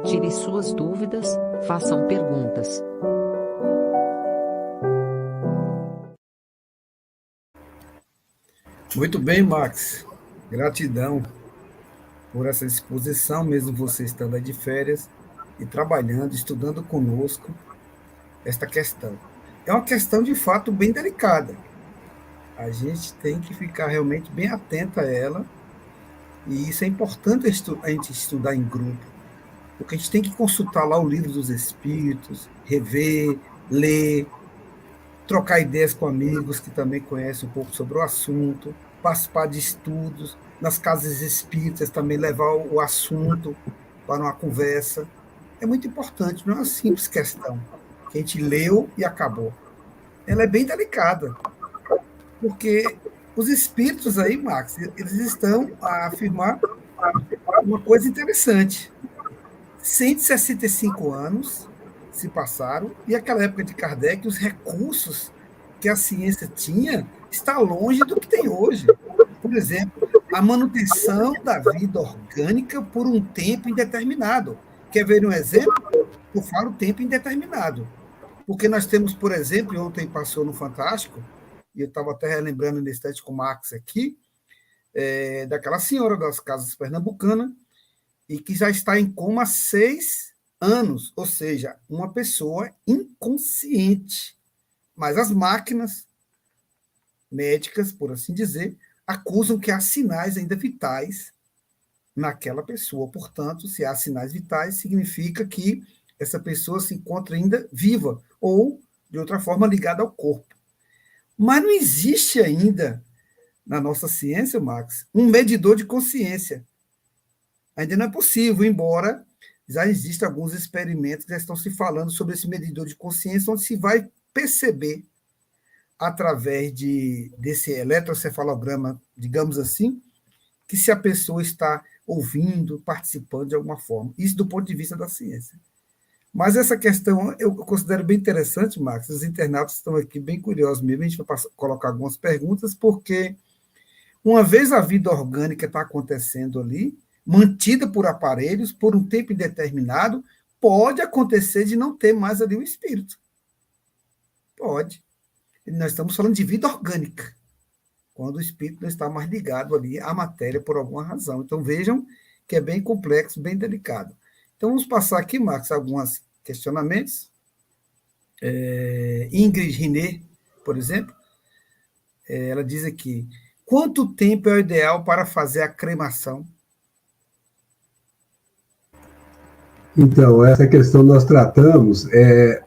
Tire suas dúvidas, façam perguntas. Muito bem, Max. Gratidão por essa exposição, mesmo você estando aí de férias e trabalhando, estudando conosco esta questão. É uma questão, de fato, bem delicada. A gente tem que ficar realmente bem atento a ela, e isso é importante a gente estudar em grupo, porque a gente tem que consultar lá o Livro dos Espíritos, rever, ler, trocar ideias com amigos que também conhecem um pouco sobre o assunto, participar de estudos, nas casas espíritas também levar o assunto para uma conversa. É muito importante, não é uma simples questão que a gente leu e acabou. Ela é bem delicada, porque os espíritos aí, Max, eles estão a afirmar uma coisa interessante. 165 anos se passaram, e aquela época de Kardec, os recursos que a ciência tinha está longe do que tem hoje. Por exemplo, a manutenção da vida orgânica por um tempo indeterminado. Quer ver um exemplo? Eu falo tempo indeterminado. Porque nós temos, por exemplo, e ontem passou no Fantástico, e eu estava até relembrando nesse teste com o Max aqui, daquela senhora das casas pernambucanas, e que já está em coma há 6 anos, ou seja, uma pessoa inconsciente. Mas as máquinas médicas, por assim dizer, acusam que há sinais ainda vitais naquela pessoa. Portanto, se há sinais vitais, significa que essa pessoa se encontra ainda viva ou, de outra forma, ligada ao corpo. Mas não existe ainda, na nossa ciência, Max, um medidor de consciência. Ainda não é possível, embora já existam alguns experimentos que já estão se falando sobre esse medidor de consciência, onde se vai perceber, através desse eletrocefalograma, digamos assim, que se a pessoa está ouvindo, participando de alguma forma. Isso do ponto de vista da ciência. Mas essa questão eu considero bem interessante, Max. Os internautas estão aqui bem curiosos mesmo. A gente vai colocar algumas perguntas, porque uma vez a vida orgânica está acontecendo ali, mantida por aparelhos, por um tempo indeterminado, pode acontecer de não ter mais ali o espírito. Pode. Nós estamos falando de vida orgânica, quando o espírito não está mais ligado ali à matéria por alguma razão. Então, vejam que é bem complexo, bem delicado. Então, vamos passar aqui, Marcos, alguns questionamentos. Ingrid Riné, por exemplo, ela diz aqui, quanto tempo é o ideal para fazer a cremação? Então, essa questão nós tratamos,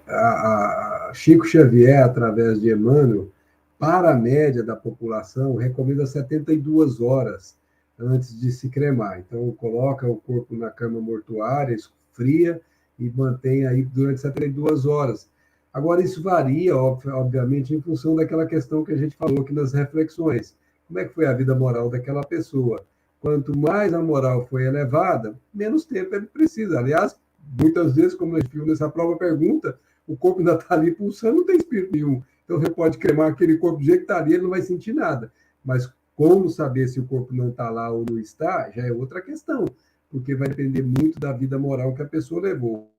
a Chico Xavier, através de Emmanuel, para a média da população, recomenda 72 horas antes de se cremar. Então, coloca o corpo na cama mortuária, esfria e mantém aí durante 72 horas. Agora, isso varia, obviamente, em função daquela questão que a gente falou aqui nas reflexões. Como é que foi a vida moral daquela pessoa? Quanto mais a moral foi elevada, menos tempo ele precisa. Aliás, muitas vezes, como a gente viu nessa própria pergunta, o corpo ainda está ali pulsando, não tem espírito nenhum. Então, você pode cremar aquele corpo do jeito que está ali, ele não vai sentir nada. Mas como saber se o corpo não está lá ou não está, já é outra questão, porque vai depender muito da vida moral que a pessoa levou.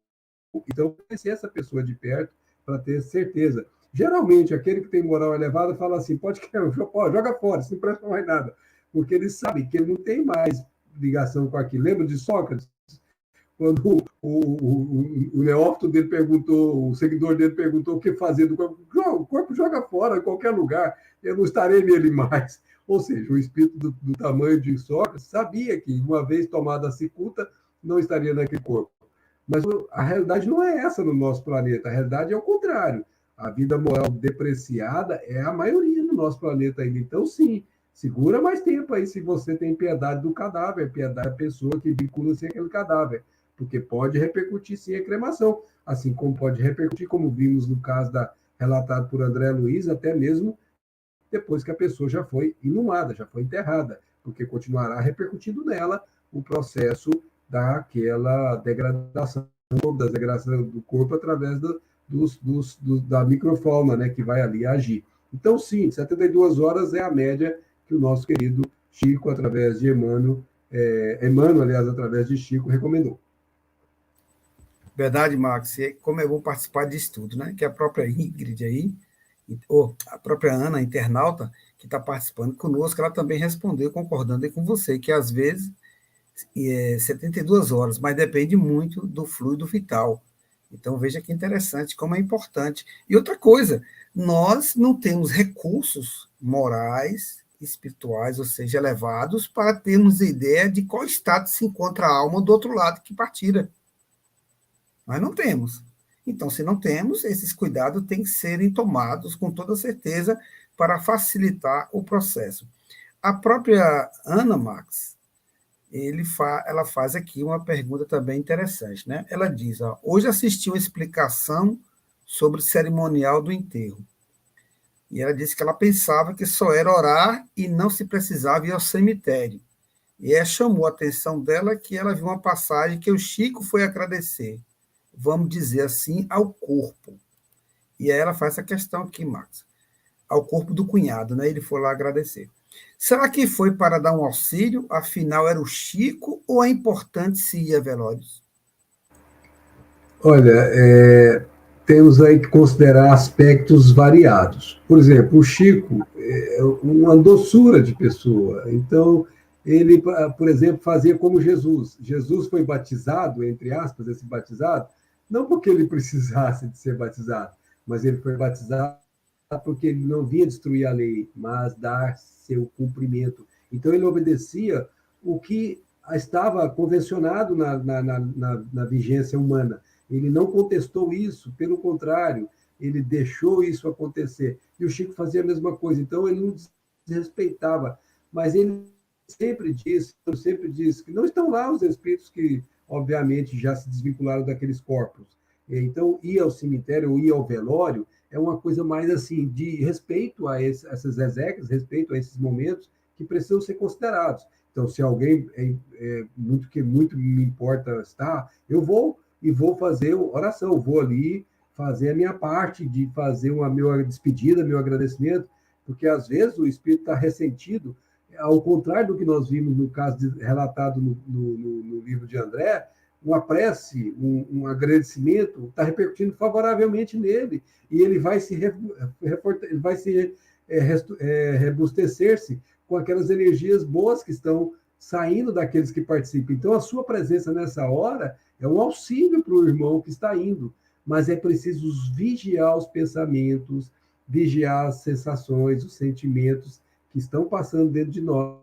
Então, conhecer essa pessoa de perto para ter certeza. Geralmente, aquele que tem moral elevada fala assim, pode queimar, joga fora, isso não presta mais nada. Porque ele sabe que ele não tem mais ligação com aquilo. Lembra de Sócrates? Quando o neófito dele perguntou, o seguidor dele perguntou o que fazer do corpo, o corpo joga fora, em qualquer lugar, eu não estarei nele mais. Ou seja, o espírito do tamanho de Sócrates sabia que, uma vez tomada a cicuta, não estaria naquele corpo. Mas a realidade não é essa no nosso planeta, a realidade é o contrário. A vida moral depreciada é a maioria no nosso planeta ainda. Então, sim, segura mais tempo aí se você tem piedade do cadáver, piedade da pessoa que vincula-se àquele cadáver, porque pode repercutir sim a cremação, assim como pode repercutir, como vimos no caso relatado por André Luiz, até mesmo depois que a pessoa já foi inumada, já foi enterrada, porque continuará repercutindo nela o processo daquela degradação do corpo através da microfauna, né, que vai ali agir. Então, sim, 72 horas é a média que o nosso querido Chico, através de Emmanuel, aliás, através de Chico, recomendou. Verdade, Max. E como é bom participar disso tudo, né? Que a própria Ingrid aí, ou a própria Ana, internauta, que está participando conosco, ela também respondeu, concordando aí com você, que às vezes 72 horas, mas depende muito do fluido vital. Então, veja que interessante, como é importante. E outra coisa, nós não temos recursos morais, espirituais, ou seja, elevados, para termos ideia de qual estado se encontra a alma do outro lado que partira. Nós não temos. Então, se não temos, esses cuidados têm que serem tomados com toda certeza para facilitar o processo. A própria Ana Max, ela faz aqui uma pergunta também interessante, né? Ela diz, hoje assisti uma explicação sobre o cerimonial do enterro. E ela disse que ela pensava que só era orar e não se precisava ir ao cemitério. E chamou a atenção dela que ela viu uma passagem que o Chico foi agradecer, vamos dizer assim, ao corpo. E aí ela faz essa questão aqui, Max, ao corpo do cunhado, né? Ele foi lá agradecer. Será que foi para dar um auxílio? Afinal, era o Chico ou é importante se ir a velórios? Olha, temos aí que considerar aspectos variados. Por exemplo, o Chico é uma doçura de pessoa. Então, ele, por exemplo, fazia como Jesus. Jesus foi batizado, entre aspas, esse batizado, não porque ele precisasse de ser batizado, mas ele foi batizado porque ele não vinha destruir a lei, mas dar seu cumprimento. Então, ele obedecia o que estava convencionado na vigência humana. Ele não contestou isso, pelo contrário, ele deixou isso acontecer. E o Chico fazia a mesma coisa, então ele não desrespeitava, mas ele sempre disse que não estão lá os espíritos que, obviamente, já se desvincularam daqueles corpos. Então, ir ao cemitério ou ir ao velório é uma coisa mais assim, de respeito a essas exéquias, respeito a esses momentos que precisam ser considerados. Então, se alguém muito me importa estar, eu vou e vou fazer oração, vou ali fazer a minha parte de fazer uma minha despedida, meu agradecimento, porque às vezes o espírito está ressentido, ao contrário do que nós vimos no caso relatado no livro de André, uma prece, um agradecimento, está repercutindo favoravelmente nele, e ele vai se rebustecer-se com aquelas energias boas que estão saindo daqueles que participam. Então, a sua presença nessa hora é um auxílio para o irmão que está indo, mas é preciso vigiar os pensamentos, vigiar as sensações, os sentimentos que estão passando dentro de nós,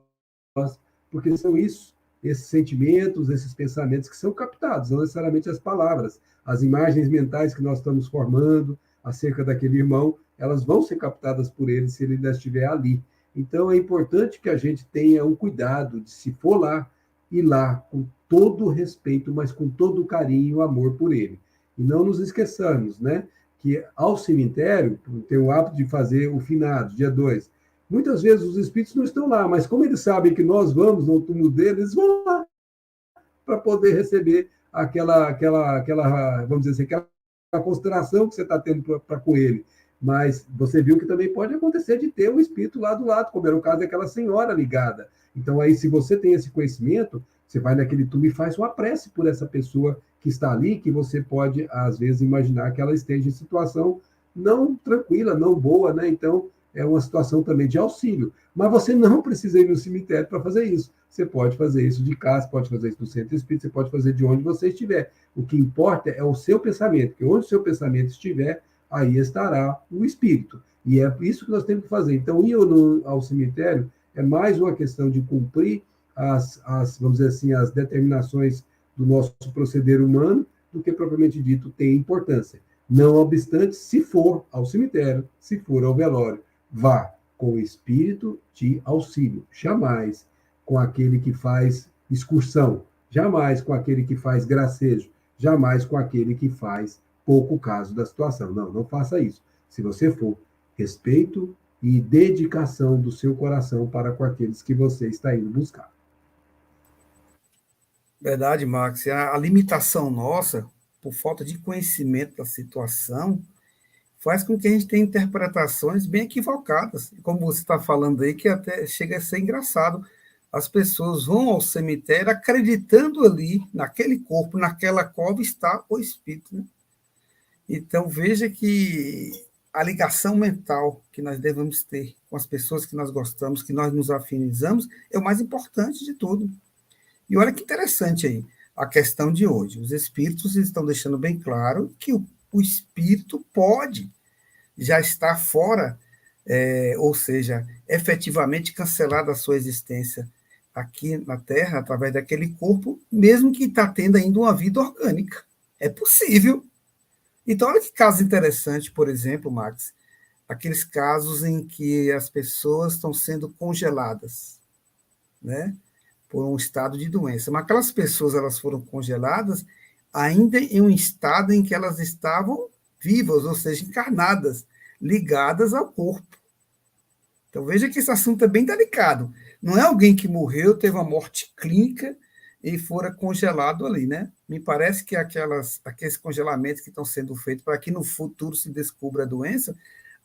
porque são isso, esses sentimentos, esses pensamentos que são captados, não necessariamente as palavras, as imagens mentais que nós estamos formando acerca daquele irmão, elas vão ser captadas por ele se ele ainda estiver ali. Então, é importante que a gente tenha um cuidado de, se for lá, ir lá com todo o respeito, mas com todo o carinho e o amor por ele. E não nos esqueçamos, né, que ao cemitério, tem o hábito de fazer o finado, dia 2. Muitas vezes os espíritos não estão lá, mas como eles sabem que nós vamos no túmulo deles, eles vão lá para poder receber aquela, vamos dizer assim, aquela consideração que você está tendo para com ele. Mas você viu que também pode acontecer de ter um espírito lá do lado, como era o caso daquela senhora ligada. Então, aí, se você tem esse conhecimento, você vai naquele túmulo e faz uma prece por essa pessoa que está ali, que você pode, às vezes, imaginar que ela esteja em situação não tranquila, não boa, né? Então, é uma situação também de auxílio. Mas você não precisa ir no cemitério para fazer isso. Você pode fazer isso de casa, pode fazer isso no centro espírita, você pode fazer de onde você estiver. O que importa é o seu pensamento, porque onde o seu pensamento estiver, aí estará o espírito. E é isso que nós temos que fazer. Então, ir ao cemitério é mais uma questão de cumprir vamos dizer assim, as determinações do nosso proceder humano, do que propriamente dito tem importância. Não obstante, se for ao cemitério, se for ao velório, vá com o espírito de auxílio, jamais com aquele que faz excursão, jamais com aquele que faz gracejo, jamais com aquele que faz pouco caso da situação. Não, não faça isso. Se você for, respeito e dedicação do seu coração para com aqueles que você está indo buscar. Verdade, Max. A limitação nossa, por falta de conhecimento da situação, faz com que a gente tenha interpretações bem equivocadas. Como você está falando aí, que até chega a ser engraçado. As pessoas vão ao cemitério acreditando ali, naquele corpo, naquela cova, está o espírito, né? Então, veja que a ligação mental que nós devemos ter com as pessoas que nós gostamos, que nós nos afinizamos, é o mais importante de tudo. E olha que interessante aí, a questão de hoje. Os espíritos estão deixando bem claro que o espírito pode já estar fora, ou seja, efetivamente cancelada a sua existência aqui na Terra, através daquele corpo, mesmo que está tendo ainda uma vida orgânica. É possível. Então, olha que caso interessante, por exemplo, Max, aqueles casos em que as pessoas estão sendo congeladas, né, por um estado de doença. Mas aquelas pessoas, elas foram congeladas ainda em um estado em que elas estavam vivas, ou seja, encarnadas, ligadas ao corpo. Então, veja que esse assunto é bem delicado. Não é alguém que morreu, teve uma morte clínica e fora congelado ali, né? Me parece que aqueles congelamentos que estão sendo feitos para que no futuro se descubra a doença,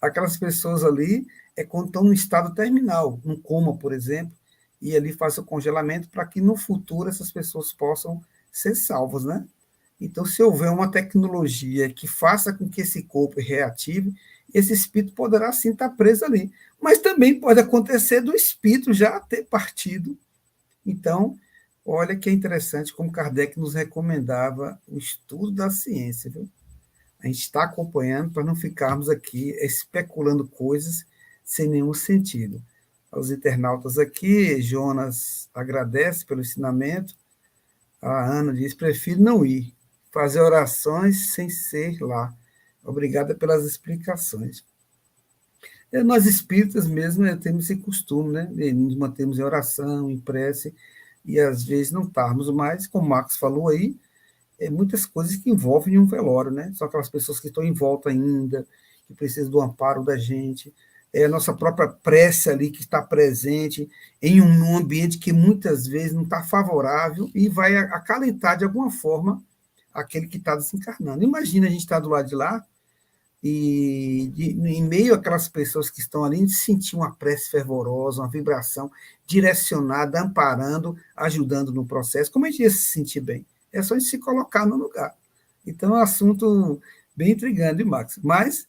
aquelas pessoas ali quando estão no estado terminal, num coma, por exemplo, e ali faz o congelamento para que no futuro essas pessoas possam ser salvas, né? Então, se houver uma tecnologia que faça com que esse corpo reative, esse espírito poderá sim estar preso ali. Mas também pode acontecer do espírito já ter partido. Então, olha que é interessante como Kardec nos recomendava o estudo da ciência, viu? A gente está acompanhando para não ficarmos aqui especulando coisas sem nenhum sentido. Aos internautas aqui, Jonas agradece pelo ensinamento. A Ana diz: prefiro não ir, fazer orações sem ser lá. Obrigada pelas explicações. Nós espíritas mesmo temos esse costume, né? De nos mantermos em oração, em prece, e às vezes não estarmos mais, como o Marcos falou aí, muitas coisas que envolvem um velório, né? São aquelas pessoas que estão em volta ainda, que precisam do amparo da gente, é a nossa própria prece ali que está presente em um ambiente que muitas vezes não está favorável e vai acalentar de alguma forma aquele que está desencarnando. Imagina a gente estar do lado de lá e em meio àquelas pessoas que estão ali, sentir uma prece fervorosa, uma vibração direcionada, amparando, ajudando no processo. Como a gente ia se sentir bem? É só a gente se colocar no lugar. Então, é um assunto bem intrigante, Max. Mas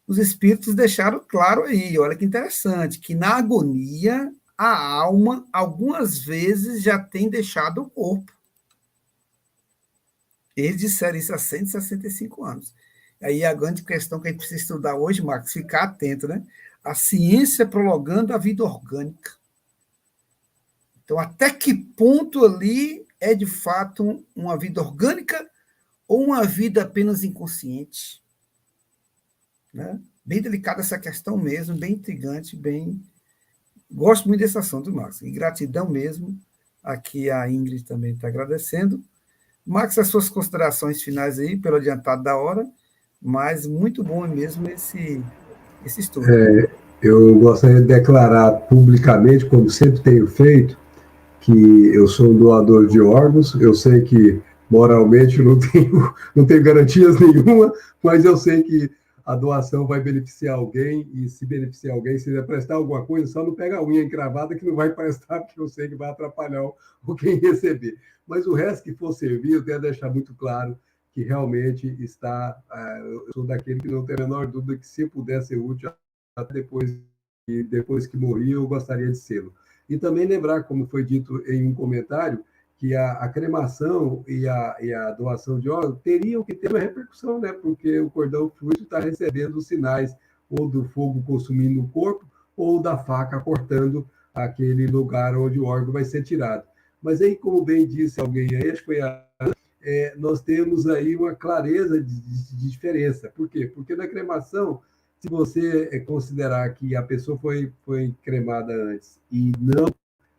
os espíritos deixaram claro aí, olha que interessante, que na agonia a alma, algumas vezes, já tem deixado o corpo. Eles disseram isso há 165 anos. Aí a grande questão que a gente precisa estudar hoje, Marcos, ficar atento, né? A ciência prolongando a vida orgânica. Então, até que ponto ali é, de fato, uma vida orgânica ou uma vida apenas inconsciente? Né? Bem delicada essa questão mesmo, bem intrigante, bem... Gosto muito desse assunto, Marcos. E gratidão mesmo. Aqui a Ingrid também está agradecendo. Marcos, as suas considerações finais aí, pelo adiantado da hora, mas muito bom mesmo esse estudo. Eu gostaria de declarar publicamente, como sempre tenho feito, que eu sou um doador de órgãos. Eu sei que moralmente não tenho garantias nenhuma, mas eu sei que a doação vai beneficiar alguém, e se beneficiar alguém, se vai prestar alguma coisa, só não pega a unha encravada, que não vai prestar, porque eu sei que vai atrapalhar quem receber. Mas o resto que for servir, eu quero deixar muito claro que realmente está... Eu sou daquele que não tem a menor dúvida que, se puder ser útil, até depois que morri, eu gostaria de ser. E também lembrar, como foi dito em um comentário, que a cremação e a doação de órgãos teriam que ter uma repercussão, né? Porque o cordão fluido está recebendo os sinais ou do fogo consumindo o corpo ou da faca cortando aquele lugar onde o órgão vai ser tirado. Mas aí, como bem disse alguém aí, acho que foi nós temos aí uma clareza de diferença. Por quê? Porque na cremação, se você considerar que a pessoa foi cremada antes e não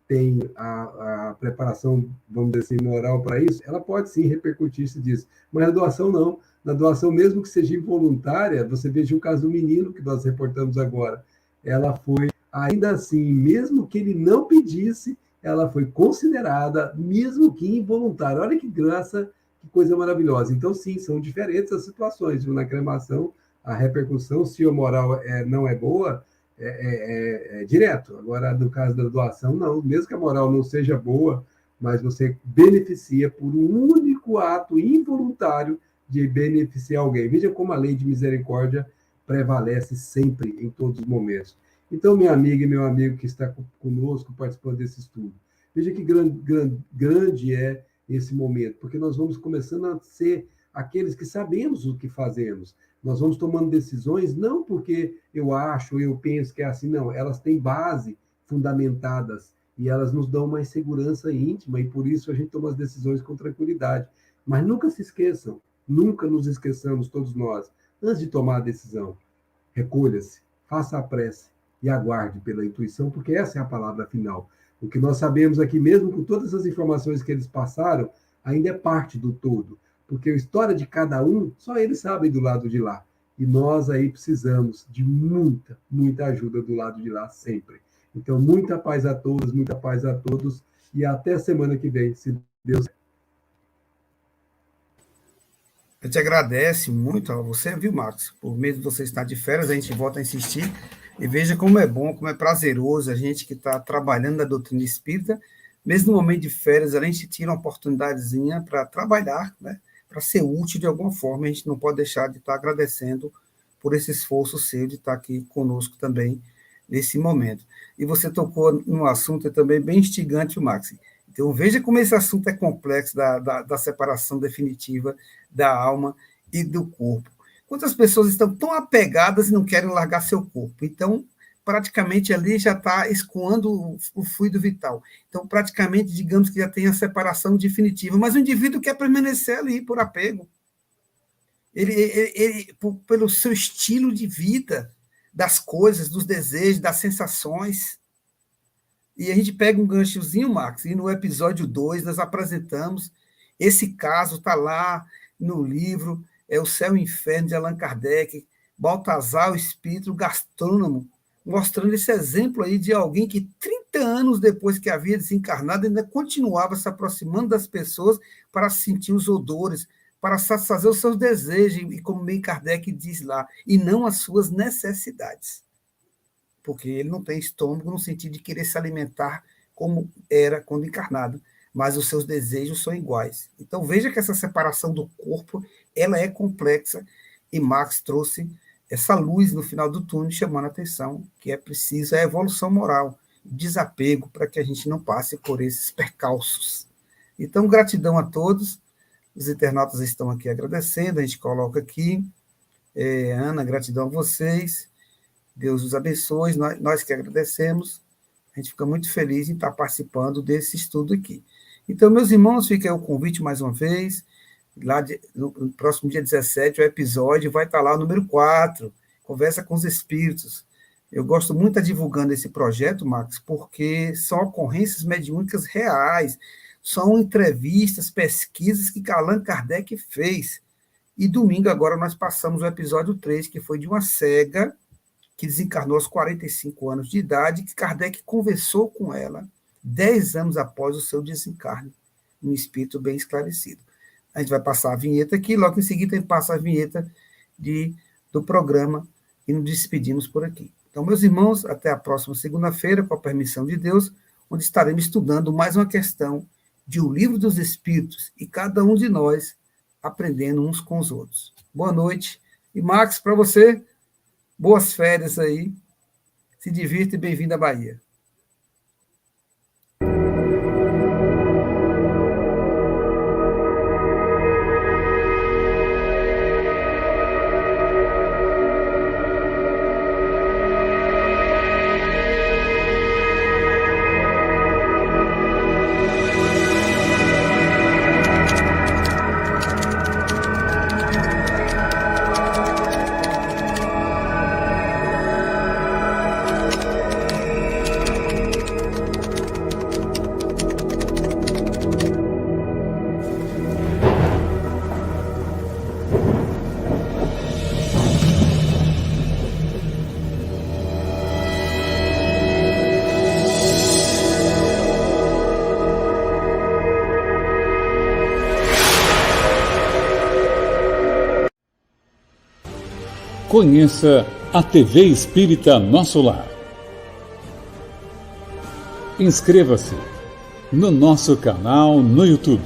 tem a preparação, vamos dizer assim, moral para isso, ela pode sim repercutir-se disso. Mas na doação, não. Na doação, mesmo que seja involuntária, você veja o caso do menino que nós reportamos agora. Ela foi, ainda assim, mesmo que ele não pedisse, ela foi considerada, mesmo que involuntária. Olha que graça, que coisa maravilhosa. Então, sim, são diferentes as situações. Na cremação, a repercussão, se a moral não é boa, é direto. Agora, no caso da doação, não. Mesmo que a moral não seja boa, mas você beneficia por um único ato involuntário de beneficiar alguém. Veja como a lei de misericórdia prevalece sempre, em todos os momentos. Então, minha amiga e meu amigo que está conosco participando desse estudo, veja que grande é esse momento, porque nós vamos começando a ser aqueles que sabemos o que fazemos. Nós vamos tomando decisões, não porque eu acho, eu penso que é assim, não. Elas têm base fundamentadas e elas nos dão mais segurança íntima, e por isso a gente toma as decisões com tranquilidade. Mas nunca se esqueçam, nunca nos esqueçamos, todos nós, antes de tomar a decisão, recolha-se, faça a prece e aguarde pela intuição, porque essa é a palavra final. O que nós sabemos aqui, mesmo com todas as informações que eles passaram, ainda é parte do todo. Porque a história de cada um, só eles sabem do lado de lá. E nós aí precisamos de muita, muita ajuda do lado de lá sempre. Então, muita paz a todos, muita paz a todos, e até semana que vem, se Deus quiser. A gente agradece muito a você, viu, Marcos? Por mesmo você estar de férias, a gente volta a insistir, e veja como é bom, como é prazeroso a gente que está trabalhando na doutrina espírita, mesmo no momento de férias, a gente tira uma oportunidadezinha para trabalhar, né? para ser útil de alguma forma. A gente não pode deixar de estar agradecendo por esse esforço seu de estar aqui conosco também nesse momento. E você tocou num assunto também bem instigante, Max. Então, veja como esse assunto é complexo da separação definitiva da alma e do corpo. Quantas pessoas estão tão apegadas e não querem largar seu corpo? Então, praticamente ali já está escoando o fluido vital. Então, praticamente, digamos que já tem a separação definitiva, mas o indivíduo quer permanecer ali por apego. Ele pelo seu estilo de vida, das coisas, dos desejos, das sensações. E a gente pega um ganchozinho, Max, e no episódio 2 nós apresentamos esse caso, está lá no livro, é O Céu e o Inferno, de Allan Kardec, Baltazar, o espírito gastrônomo, mostrando esse exemplo aí de alguém que 30 anos depois que havia desencarnado ainda continuava se aproximando das pessoas para sentir os odores, para satisfazer os seus desejos, e como bem Kardec diz lá, e não as suas necessidades. Porque ele não tem estômago no sentido de querer se alimentar como era quando encarnado, mas os seus desejos são iguais. Então veja que essa separação do corpo, ela é complexa, e Marx trouxe essa luz no final do túnel, chamando a atenção que é preciso a evolução moral, desapego, para que a gente não passe por esses percalços. Então, gratidão a todos. Os internautas estão aqui agradecendo, a gente coloca aqui. Ana, gratidão a vocês. Deus os abençoe, nós que agradecemos. A gente fica muito feliz em estar participando desse estudo aqui. Então, meus irmãos, fica aí o convite mais uma vez. Lá no próximo dia 17, o episódio vai estar lá, o número 4, Conversa com os Espíritos. Eu gosto muito de estar divulgando esse projeto, Max, porque são ocorrências mediúnicas reais, são entrevistas, pesquisas que Allan Kardec fez. E domingo agora nós passamos o episódio 3, que foi de uma cega que desencarnou aos 45 anos de idade, que Kardec conversou com ela 10 anos após o seu desencarne, um espírito bem esclarecido. A gente vai passar a vinheta aqui, logo em seguida a gente passa a vinheta do programa e nos despedimos por aqui. Então, meus irmãos, até a próxima segunda-feira, com a permissão de Deus, onde estaremos estudando mais uma questão de O Livro dos Espíritos, e cada um de nós aprendendo uns com os outros. Boa noite. E, Max, para você, boas férias aí. Se divirta e bem-vindo à Bahia. Conheça a TV Espírita Nosso Lar. Inscreva-se no nosso canal no YouTube.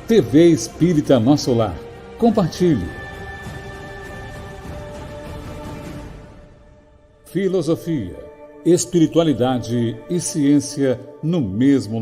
TV Espírita Nosso Lar. Compartilhe. Filosofia, espiritualidade e ciência no mesmo